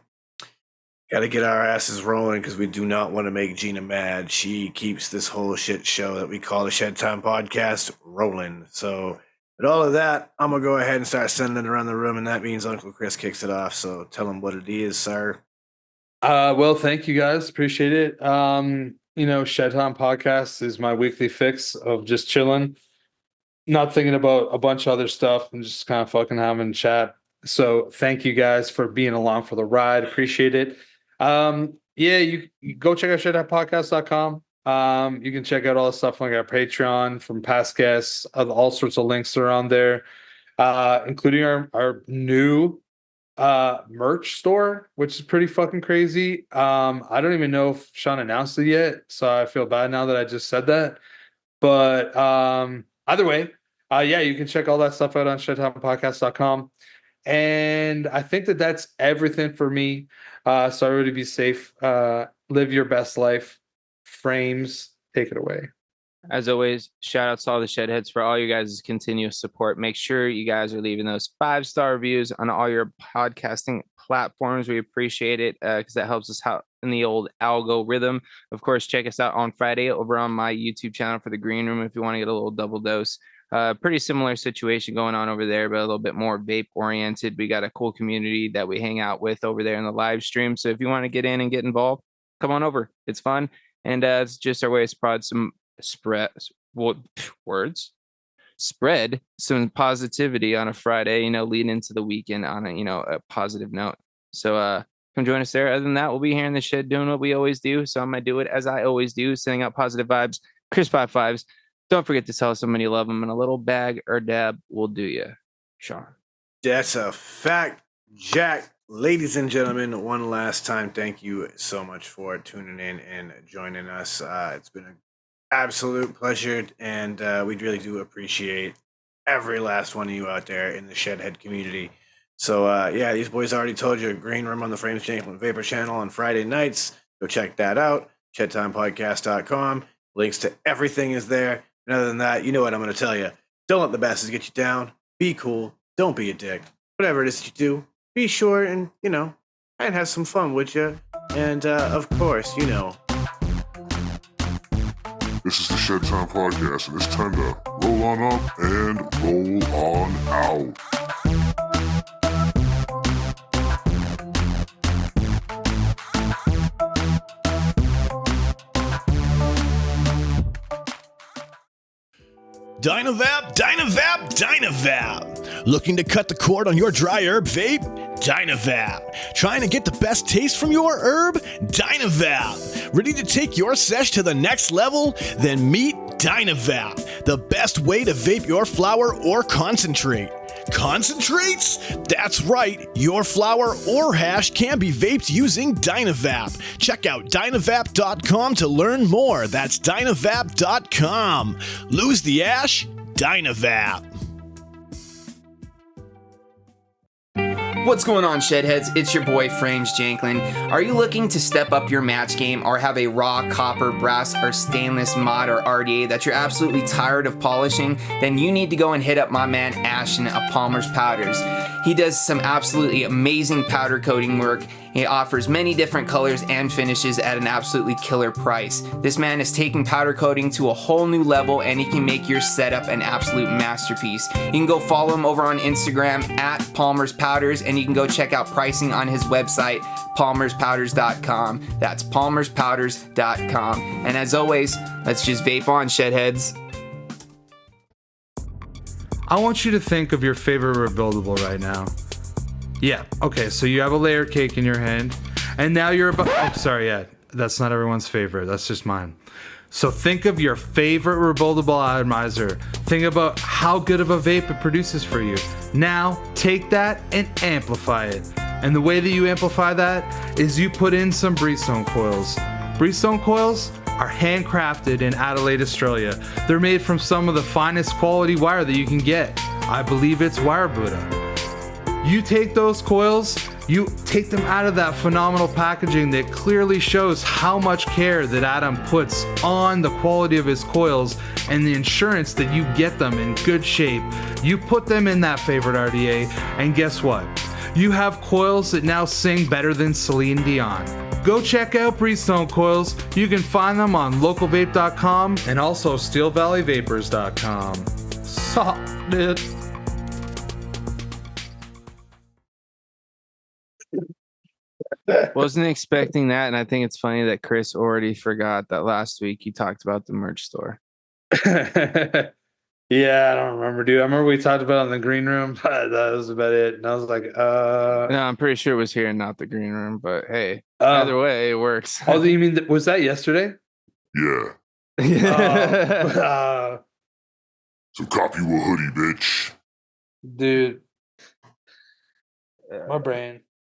Got to get our asses rolling because we do not want to make Gina mad. She keeps this whole shit show that we call the Shedtime podcast rolling. So with all of that, I'm going to go ahead and start sending it around the room, and that means Uncle Chris kicks it off. So tell him what it is, sir. Well, thank you guys. Appreciate it. Shedtime podcast is my weekly fix of just chilling, not thinking about a bunch of other stuff and just kind of fucking having a chat. So thank you guys for being along for the ride. Appreciate it. You go check out shedheadpodcast.com. You can check out all the stuff like our Patreon from past guests. All sorts of links are on there, including our new merch store, which is pretty fucking crazy. I don't even know if Sean announced it yet, so I feel bad now that I just said that. But either way, you can check all that stuff out on shedtimepodcast.com. And I think that's everything for me. So everybody be safe. Live your best life. Frames, take it away. As always, shout out to all the Shedheads for all you guys' continuous support. Make sure you guys are leaving those 5-star reviews on all your podcasting platforms. We appreciate it because that helps us out in the old algorithm. Of course, check us out on Friday over on my YouTube channel for the Green Room if you want to get a little double dose. Pretty similar situation going on over there, but a little bit more vape oriented. We got a cool community that we hang out with over there in the live stream. So if you want to get in and get involved, come on over. It's fun. And it's just our way to spread some spread some positivity on a Friday, leading into the weekend on a positive note. So come join us there. Other than that, we'll be here in the shed doing what we always do. So I'm gonna do it as I always do, sending out positive vibes, crisp high fives. Don't forget to tell someone you love them, and a little bag or dab will do you. Sean. That's a fact, Jack. Ladies and gentlemen, one last time, thank you so much for tuning in and joining us. It's been an absolute pleasure, and we really do appreciate every last one of you out there in the Shedhead community. So, these boys already told you, Green Room on the Frames Janklin Vapor channel on Friday nights. Go check that out. ShedTimePodcast.com. Links to everything is there. And other than that, you know what I'm going to tell you. Don't let the bastards get you down. Be cool. Don't be a dick. Whatever it is that you do, be sure and, try and have some fun with you. And, of course, This is the Shedtime Podcast, and it's time to roll on up and roll on out. Dynavap, Dynavap, Dynavap. Looking to cut the cord on your dry herb vape? Dynavap. Trying to get the best taste from your herb? Dynavap. Ready to take your sesh to the next level? Then meet Dynavap, the best way to vape your flower or concentrate. Concentrates? That's right, your flower or hash can be vaped using Dynavap. Check out Dynavap.com to learn more. That's Dynavap.com. Lose the ash? Dynavap. What's going on, Shedheads? It's your boy Frames Janklin. Are you looking to step up your match game or have a raw copper, brass, or stainless mod or RDA that you're absolutely tired of polishing? Then you need to go and hit up my man Ashton of Palmer's Powders. He does some absolutely amazing powder coating work. He offers many different colors and finishes at an absolutely killer price. This man is taking powder coating to a whole new level, and he can make your setup an absolute masterpiece. You can go follow him over on Instagram at Palmer's Powders, and you can go check out pricing on his website, palmerspowders.com. That's palmerspowders.com. And as always, let's just vape on, Shedheads. I want you to think of your favorite rebuildable right now. Yeah, okay, so you have a layer cake in your hand, and now you're about... Oh, sorry, yeah, that's not everyone's favorite. That's just mine. So think of your favorite rebuildable atomizer. Think about how good of a vape it produces for you. Now, take that and amplify it. And the way that you amplify that is you put in some Breezestone coils. Breezestone coils are handcrafted in Adelaide, Australia. They're made from some of the finest quality wire that you can get. I believe it's wire Buddha. You take those coils, you take them out of that phenomenal packaging that clearly shows how much care that Adam puts on the quality of his coils and the insurance that you get them in good shape. You put them in that favorite RDA, and guess what? You have coils that now sing better than Celine Dion. Go check out Breezestone coils. You can find them on localvape.com and also steelvalleyvapors.com. Suck, dude. Wasn't expecting that, and I think it's funny that Chris already forgot that last week you talked about the merch store. Yeah, I don't remember, dude. I remember we talked about it in the green room, but that was about it. And I was like, No, I'm pretty sure it was here and not the green room, but hey, either way, it works. Oh, you mean, was that yesterday? Yeah. So copy you a hoodie, bitch. Dude. My brain.